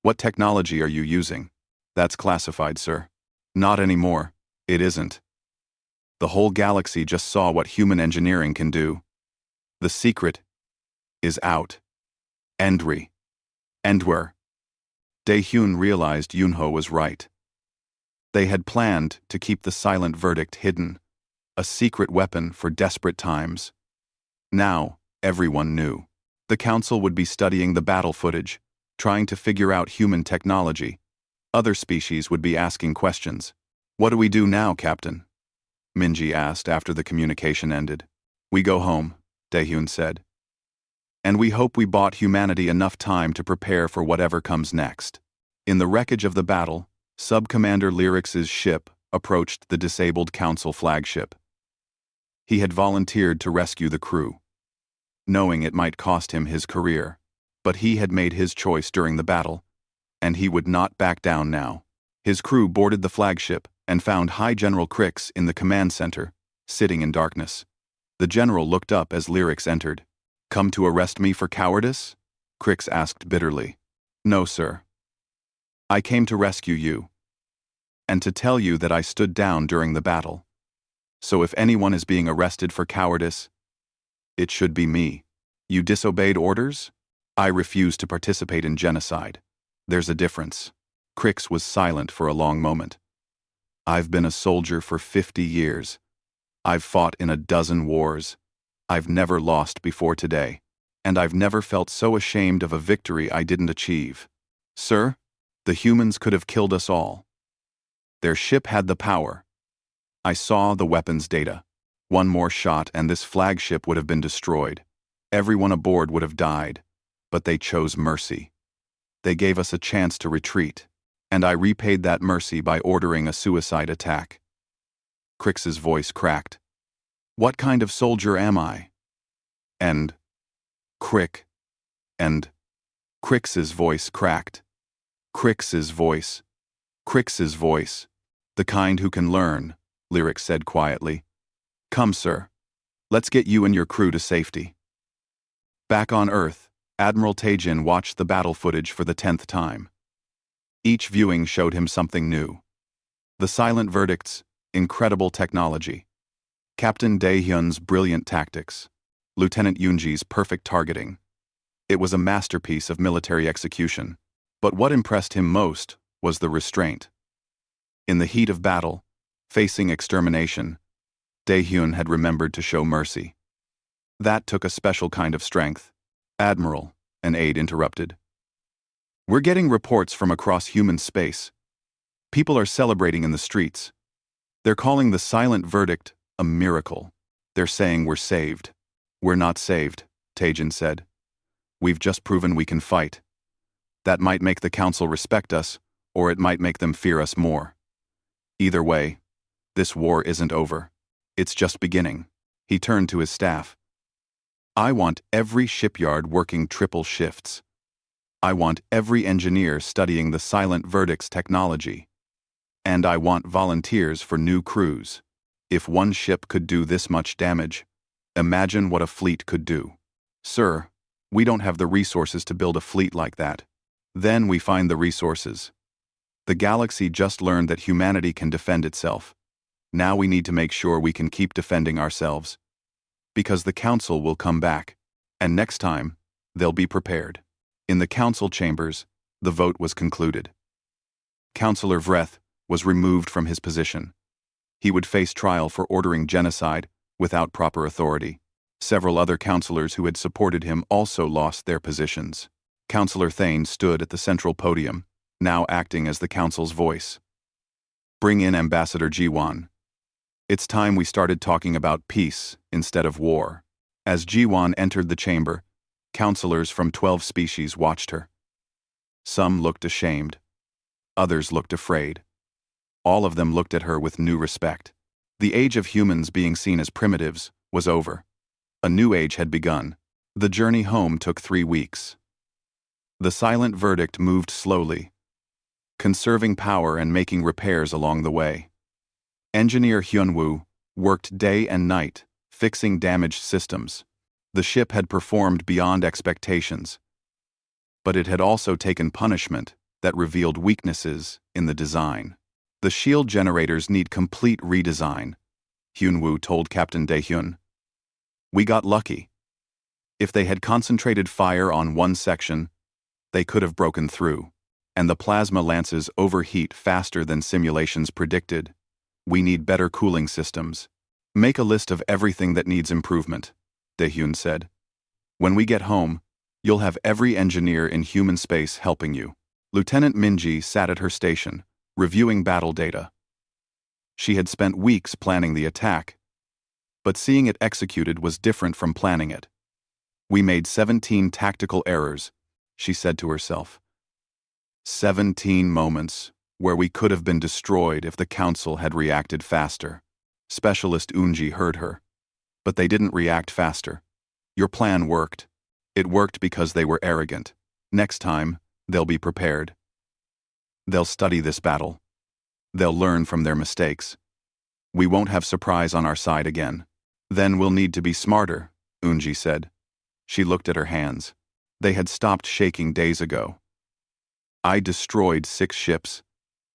What technology are you using? That's classified, sir. Not anymore. It isn't. The whole galaxy just saw what human engineering can do. The secret is out. Endry. Endwhere. Dae-hyun realized Yunho was right. They had planned to keep the silent verdict hidden, a secret weapon for desperate times. Now, everyone knew. The council would be studying the battle footage, trying to figure out human technology. Other species would be asking questions. What do we do now, Captain? Minji asked after the communication ended. We go home, Dae-hyun said. And we hope we bought humanity enough time to prepare for whatever comes next. In the wreckage of the battle, Sub-Commander Lyrix's ship approached the disabled council flagship. He had volunteered to rescue the crew, knowing it might cost him his career, but he had made his choice during the battle, and he would not back down now. His crew boarded the flagship and found High General Crix in the command center, sitting in darkness. The general looked up as Lyrix entered. Come to arrest me for cowardice? Crix asked bitterly. No, sir. I came to rescue you, and to tell you that I stood down during the battle. So if anyone is being arrested for cowardice, it should be me. You disobeyed orders? I refuse to participate in genocide. There's a difference. Crix was silent for a long moment. I've been a soldier for 50 years. I've fought in a dozen wars. I've never lost before today. And I've never felt so ashamed of a victory I didn't achieve. Sir, the humans could have killed us all. Their ship had the power. I saw the weapons data. One more shot and this flagship would have been destroyed. Everyone aboard would have died. But they chose mercy. They gave us a chance to retreat, and I repaid that mercy by ordering a suicide attack. Crix's voice cracked. What kind of soldier am I? And Crick. And Crix's voice cracked. Crix's voice. Crix's voice. The kind who can learn, Lyrix said quietly. Come, sir. Let's get you and your crew to safety. Back on Earth, Admiral Taejin watched the battle footage for the 10th time. Each viewing showed him something new. The silent verdicts, incredible technology. Captain Dae-hyun's brilliant tactics. Lieutenant Yoonji's perfect targeting. It was a masterpiece of military execution. But what impressed him most was the restraint. In the heat of battle, facing extermination, Dae-hyun had remembered to show mercy. That took a special kind of strength. Admiral, an aide interrupted. We're getting reports from across human space. People are celebrating in the streets. They're calling the silent verdict a miracle. They're saying we're saved. We're not saved, Taejin said. We've just proven we can fight. That might make the council respect us, or it might make them fear us more. Either way, this war isn't over. It's just beginning. He turned to his staff. I want every shipyard working triple shifts. I want every engineer studying the silent verdicts technology. And I want volunteers for new crews. If one ship could do this much damage, imagine what a fleet could do. Sir, we don't have the resources to build a fleet like that. Then we find the resources. The galaxy just learned that humanity can defend itself. Now we need to make sure we can keep defending ourselves. Because the council will come back, and next time, they'll be prepared. In the council chambers, the vote was concluded. Councillor Vreth was removed from his position. He would face trial for ordering genocide without proper authority. Several other councillors who had supported him also lost their positions. Councillor Thane stood at the central podium, now acting as the council's voice. Bring in Ambassador Jiwon. It's time we started talking about peace instead of war. As Jiwon entered the chamber, councillors from 12 species watched her. Some looked ashamed. Others looked afraid. All of them looked at her with new respect. The age of humans being seen as primitives was over. A new age had begun. The journey home took 3 weeks. The silent verdict moved slowly, conserving power and making repairs along the way. Engineer Hyunwoo worked day and night, fixing damaged systems. The ship had performed beyond expectations, but it had also taken punishment that revealed weaknesses in the design. The shield generators need complete redesign, Hyunwoo told Captain Dae-hyun. We got lucky. If they had concentrated fire on one section, they could have broken through, and the plasma lances overheat faster than simulations predicted. We need better cooling systems. Make a list of everything that needs improvement, Dae-hyun said. When we get home, you'll have every engineer in human space helping you. Lieutenant Minji sat at her station, reviewing battle data. She had spent weeks planning the attack, but seeing it executed was different from planning it. We made 17 tactical errors, she said to herself. 17 moments where we could have been destroyed if the council had reacted faster. Specialist Unji heard her. But they didn't react faster. Your plan worked. It worked because they were arrogant. Next time, they'll be prepared. They'll study this battle. They'll learn from their mistakes. We won't have surprise on our side again. Then we'll need to be smarter, Unji said. She looked at her hands. They had stopped shaking days ago. I destroyed 6 ships,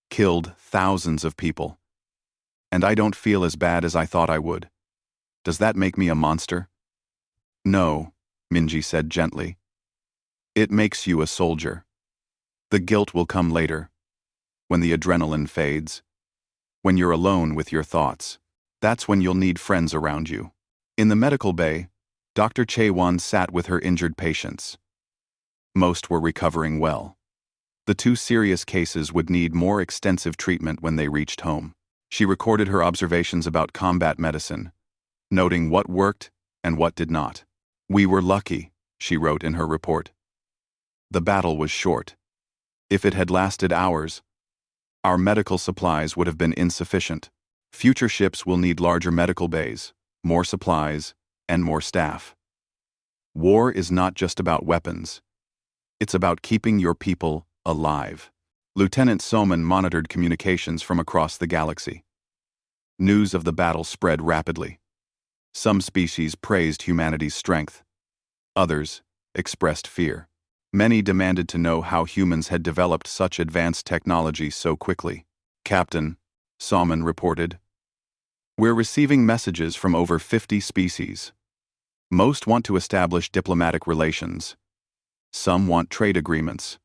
killed thousands of people. And I don't feel as bad as I thought I would. Does that make me a monster? No, Minji said gently. It makes you a soldier. The guilt will come later, when the adrenaline fades, when you're alone with your thoughts. That's when you'll need friends around you. In the medical bay, Dr. Chaewon sat with her injured patients. Most were recovering well. The 2 serious cases would need more extensive treatment when they reached home. She recorded her observations about combat medicine, noting what worked and what did not. We were lucky, she wrote in her report. The battle was short. If it had lasted hours, our medical supplies would have been insufficient. Future ships will need larger medical bays, more supplies, and more staff. War is not just about weapons. It's about keeping your people alive. Lieutenant Soman monitored communications from across the galaxy. News of the battle spread rapidly. Some species praised humanity's strength. Others expressed fear. Many demanded to know how humans had developed such advanced technology so quickly. "Captain," Salmon reported, "we're receiving messages from over 50 species. Most want to establish diplomatic relations. Some want trade agreements.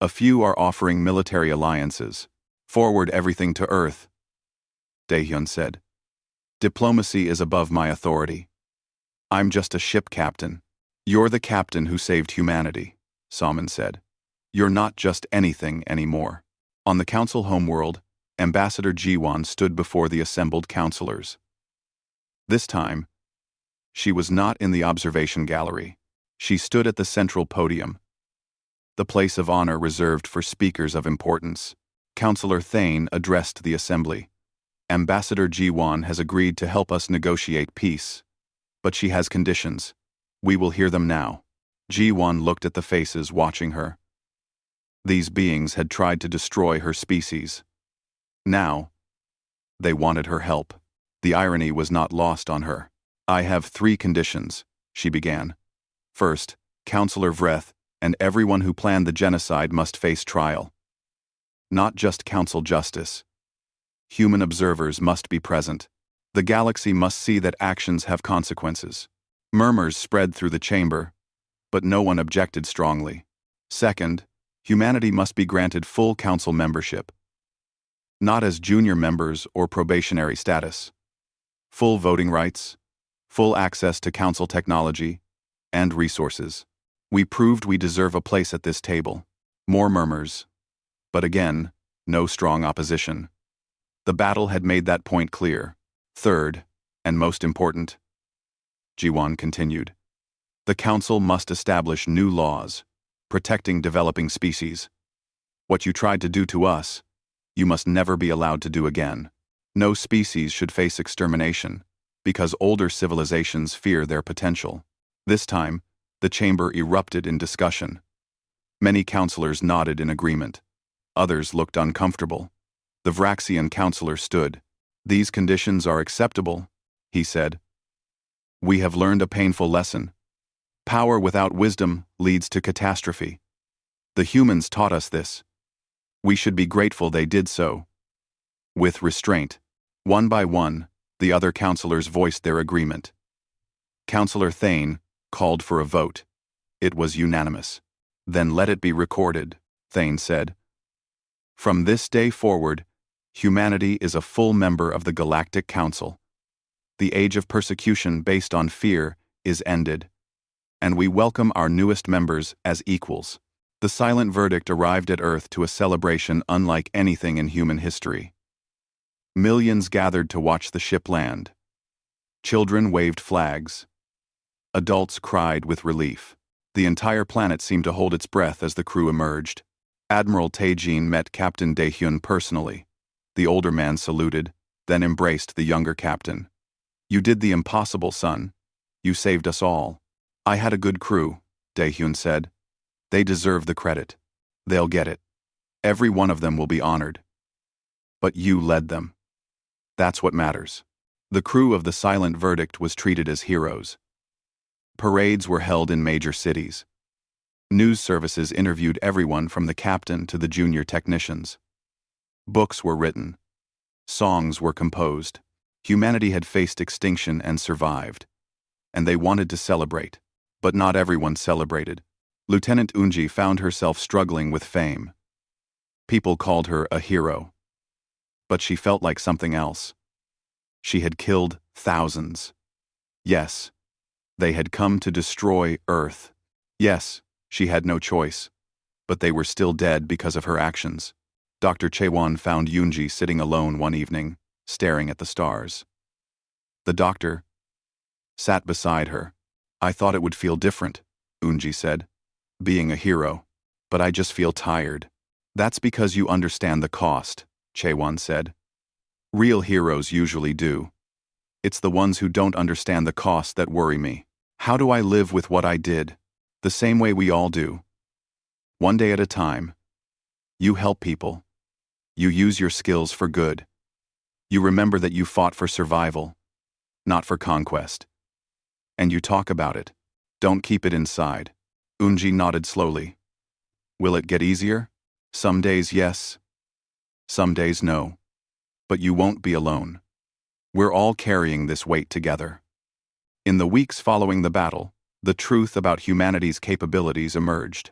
A few are offering military alliances. Forward everything to Earth," Daehyun said. "Diplomacy is above my authority. I'm just a ship captain." "You're the captain who saved humanity," Salmon said. "You're not just anything anymore." On the council homeworld, Ambassador Jiwon stood before the assembled counselors. This time, she was not in the observation gallery. She stood at the central podium, the place of honor reserved for speakers of importance. Counselor Thane addressed the assembly. "Ambassador Jiwon has agreed to help us negotiate peace, but she has conditions. We will hear them now." Jiwon looked at the faces watching her. These beings had tried to destroy her species. Now, they wanted her help. The irony was not lost on her. "I have 3 conditions," she began. "First, Counselor Vreth and everyone who planned the genocide must face trial. Not just council justice. Human observers must be present. The galaxy must see that actions have consequences." Murmurs spread through the chamber, but no one objected strongly. "Second, humanity must be granted full council membership. Not as junior members or probationary status. Full voting rights, full access to council technology, and resources. We proved we deserve a place at this table." More murmurs. But again, no strong opposition. The battle had made that point clear. "Third, and most important," Jiwon continued, "the Council must establish new laws, protecting developing species. What you tried to do to us, you must never be allowed to do again. No species should face extermination, because older civilizations fear their potential." This time, the chamber erupted in discussion. Many counselors nodded in agreement. Others looked uncomfortable. The Vraxian counselor stood. "These conditions are acceptable," he said. "We have learned a painful lesson. Power without wisdom leads to catastrophe. The humans taught us this. We should be grateful they did so." With restraint, one by one, the other counselors voiced their agreement. Counselor Thane called for a vote. It was unanimous. "Then let it be recorded," Thane said. "From this day forward, humanity is a full member of the Galactic Council. The age of persecution based on fear is ended, and we welcome our newest members as equals." The silent verdict arrived at Earth to a celebration unlike anything in human history. Millions gathered to watch the ship land. Children waved flags. Adults cried with relief. The entire planet seemed to hold its breath as the crew emerged. Admiral Taejin met Captain Daehyun personally. The older man saluted, then embraced the younger captain. "You did the impossible, son. You saved us all." "I had a good crew," Daehyun said. "They deserve the credit. They'll get it. Every one of them will be honored. But you led them. That's what matters." The crew of the silent verdict was treated as heroes. Parades were held in major cities. News services interviewed everyone from the captain to the junior technicians. Books were written. Songs were composed. Humanity had faced extinction and survived. And they wanted to celebrate. But not everyone celebrated. Lieutenant Unji found herself struggling with fame. People called her a hero. But she felt like something else. She had killed thousands. Yes, they had come to destroy Earth. Yes, she had no choice. But they were still dead because of her actions. Dr. Chaewon found Yoonji sitting alone one evening, staring at the stars. The doctor sat beside her. "I thought it would feel different," Unji said, "being a hero. But I just feel tired." "That's because you understand the cost," Chaewon said. "Real heroes usually do. It's the ones who don't understand the cost that worry me. How do I live with what I did? The same way we all do. One day at a time. You help people. You use your skills for good. You remember that you fought for survival, not for conquest. And you talk about it. Don't keep it inside. Unji nodded slowly. Will it get easier? Some days yes. Some days no. But you won't be alone. We're all carrying this weight together. In the weeks following the battle, the truth about humanity's capabilities emerged.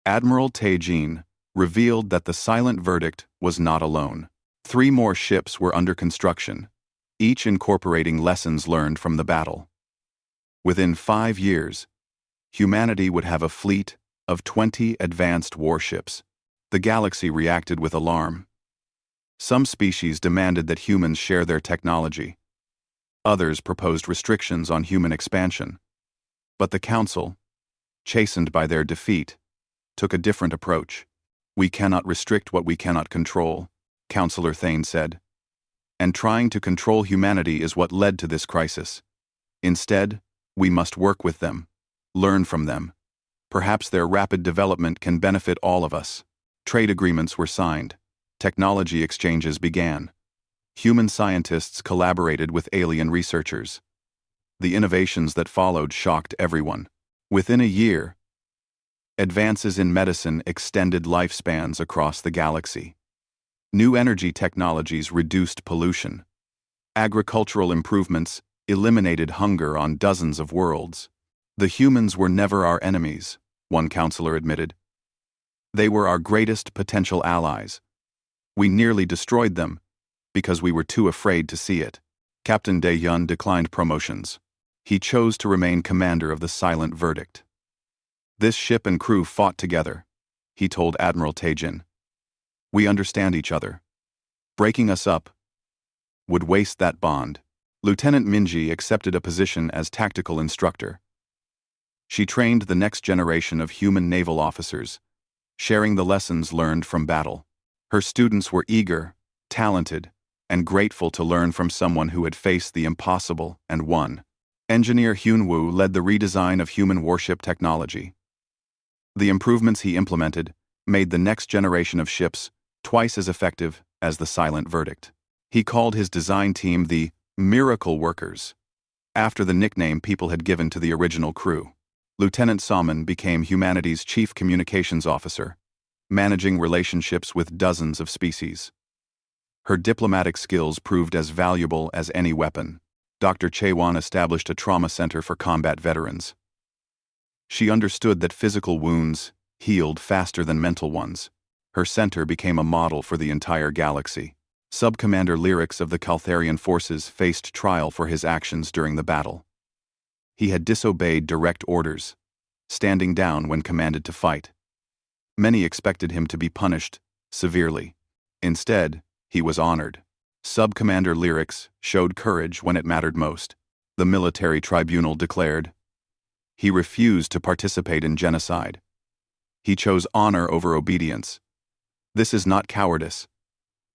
Admiral Taejin revealed that the silent verdict was not alone. 3 more ships were under construction, each incorporating lessons learned from the battle. Within 5 years, humanity would have a fleet of 20 advanced warships. The galaxy reacted with alarm. Some species demanded that humans share their technology. Others proposed restrictions on human expansion. But the Council, chastened by their defeat, took a different approach. We cannot restrict what we cannot control, Councillor Thane said. And trying to control humanity is what led to this crisis. Instead, we must work with them, learn from them. Perhaps their rapid development can benefit all of us. Trade agreements were signed. Technology exchanges began. Human scientists collaborated with alien researchers. The innovations that followed shocked everyone. Within a year, advances in medicine extended lifespans across the galaxy. New energy technologies reduced pollution. Agricultural improvements eliminated hunger on dozens of worlds. The humans were never our enemies, one counselor admitted. They were our greatest potential allies. We nearly destroyed them because we were too afraid to see it. Captain Dae-yun declined promotions. He chose to remain commander of the silent verdict. This ship and crew fought together, he told Admiral Taejin. We understand each other. Breaking us up would waste that bond. Lieutenant Minji accepted a position as tactical instructor. She trained the next generation of human naval officers, sharing the lessons learned from battle. Her students were eager, talented, and grateful to learn from someone who had faced the impossible and won. Engineer Hyun-woo led the redesign of human warship technology. The improvements he implemented made the next generation of ships twice as effective as the silent verdict. He called his design team the Miracle Workers, after the nickname people had given to the original crew. Lieutenant Salmon became humanity's chief communications officer, managing relationships with dozens of species. Her diplomatic skills proved as valuable as any weapon. Dr. Chaewon established a trauma center for combat veterans. She understood that physical wounds healed faster than mental ones. Her center became a model for the entire galaxy. Sub-Commander Lyrics of the Caltharian forces faced trial for his actions during the battle. He had disobeyed direct orders, standing down when commanded to fight. Many expected him to be punished severely. Instead, he was honored. Sub-Commander Lyrics showed courage when it mattered most. The military tribunal declared. He refused to participate in genocide. He chose honor over obedience. This is not cowardice.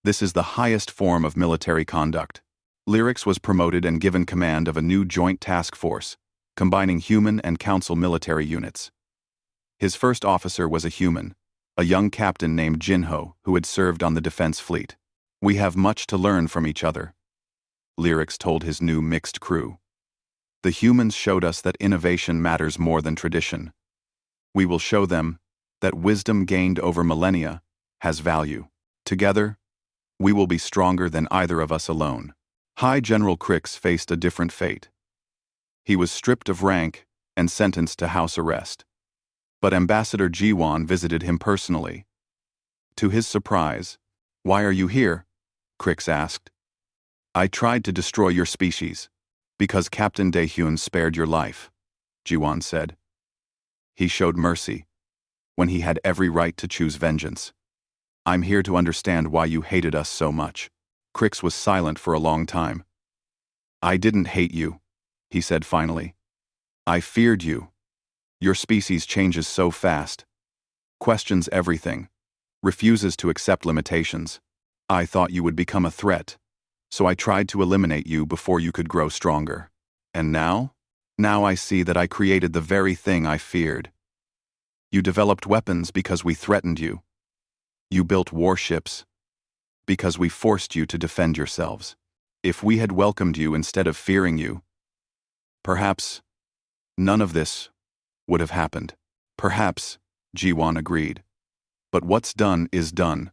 This is the highest form of military conduct. Lyrics was promoted and given command of a new joint task force, combining human and council military units. His first officer was a human, a young captain named Jinho who had served on the defense fleet. We have much to learn from each other, Lyrics told his new mixed crew. The humans showed us that innovation matters more than tradition. We will show them that wisdom gained over millennia has value. Together, we will be stronger than either of us alone. High General Crix faced a different fate. He was stripped of rank and sentenced to house arrest. But Ambassador Jiwon visited him personally. To his surprise, "Why are you here?" Crix asked. "I tried to destroy your species, because Captain Daehyun spared your life," Jiwon said. He showed mercy, when he had every right to choose vengeance. "I'm here to understand why you hated us so much." Crix was silent for a long time. "I didn't hate you," he said finally. "I feared you. Your species changes so fast, questions everything, refuses to accept limitations. I thought you would become a threat, so I tried to eliminate you before you could grow stronger. And now? Now I see that I created the very thing I feared. You developed weapons because we threatened you. You built warships because we forced you to defend yourselves. If we had welcomed you instead of fearing you, perhaps none of this would have happened. Perhaps, Jiwon agreed. But what's done is done.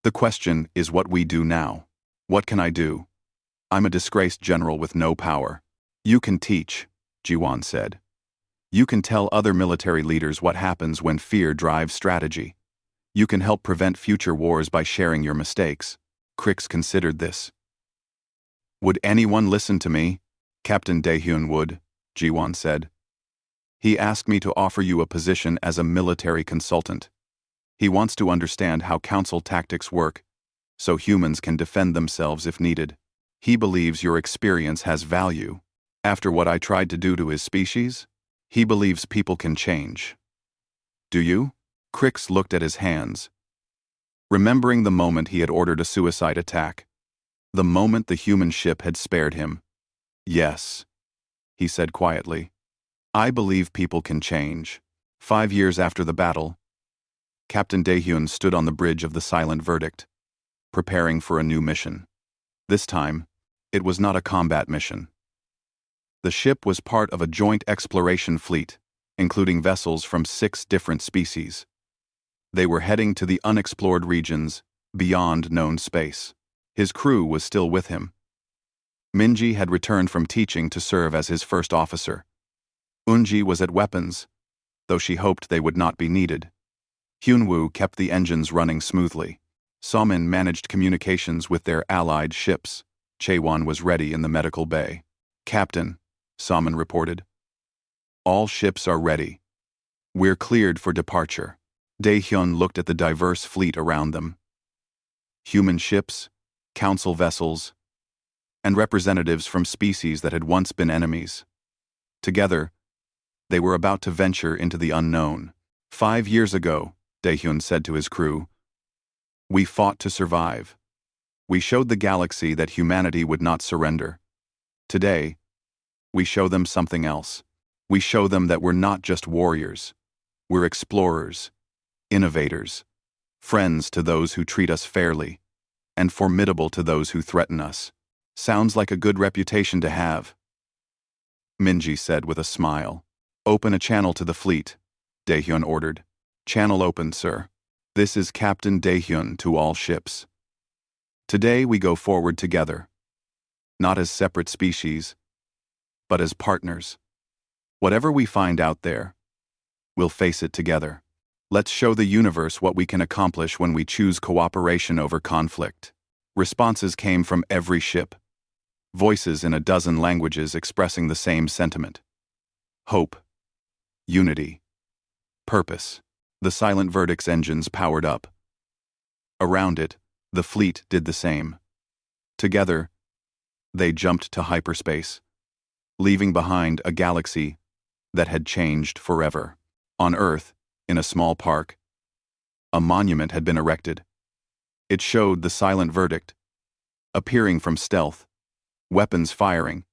The question is what we do now. What can I do? I'm a disgraced general with no power. You can teach, Jiwon said. You can tell other military leaders what happens when fear drives strategy. You can help prevent future wars by sharing your mistakes. Crix considered this. Would anyone listen to me? Captain Daehyun would, Jiwon said. He asked me to offer you a position as a military consultant. He wants to understand how council tactics work, so humans can defend themselves if needed. He believes your experience has value. After what I tried to do to his species, he believes people can change. Do you? Crix looked at his hands, remembering the moment he had ordered a suicide attack. The moment the human ship had spared him. Yes, he said quietly. I believe people can change. 5 years after the battle, Captain Daehyun stood on the bridge of the Silent Verdict, preparing for a new mission. This time, it was not a combat mission. The ship was part of a joint exploration fleet, including vessels from 6 different species. They were heading to the unexplored regions beyond known space. His crew was still with him. Minji had returned from teaching to serve as his first officer. Unji was at weapons, though she hoped they would not be needed. Hyunwoo kept the engines running smoothly. Somin managed communications with their allied ships. Chaewon was ready in the medical bay. Captain, Somin reported. All ships are ready. We're cleared for departure. Daehyun looked at the diverse fleet around them. Human ships, council vessels, and representatives from species that had once been enemies. Together, they were about to venture into the unknown. 5 years ago, Daehyun said to his crew, we fought to survive. We showed the galaxy that humanity would not surrender. Today, we show them something else. We show them that we're not just warriors. We're explorers, innovators, friends to those who treat us fairly, and formidable to those who threaten us. Sounds like a good reputation to have, Minji said with a smile. Open a channel to the fleet, Daehyun ordered. Channel opened, sir. This is Captain Daehyun to all ships. Today we go forward together, not as separate species, but as partners. Whatever we find out there, we'll face it together. Let's show the universe what we can accomplish when we choose cooperation over conflict. Responses came from every ship, voices in a dozen languages expressing the same sentiment. Hope, unity, purpose. The Silent Verdict's engines powered up. Around it, the fleet did the same. Together, they jumped to hyperspace, leaving behind a galaxy that had changed forever. On Earth, in a small park, a monument had been erected. It showed the Silent Verdict, appearing from stealth, weapons firing,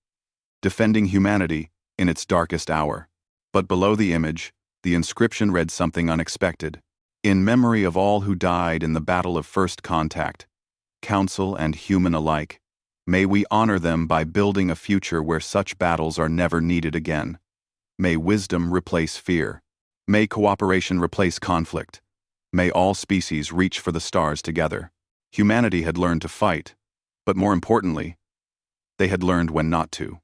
defending humanity in its darkest hour. But below the image, the inscription read something unexpected. In memory of all who died in the Battle of First Contact, council and human alike, may we honor them by building a future where such battles are never needed again. May wisdom replace fear. May cooperation replace conflict. May all species reach for the stars together. Humanity had learned to fight, but more importantly, they had learned when not to.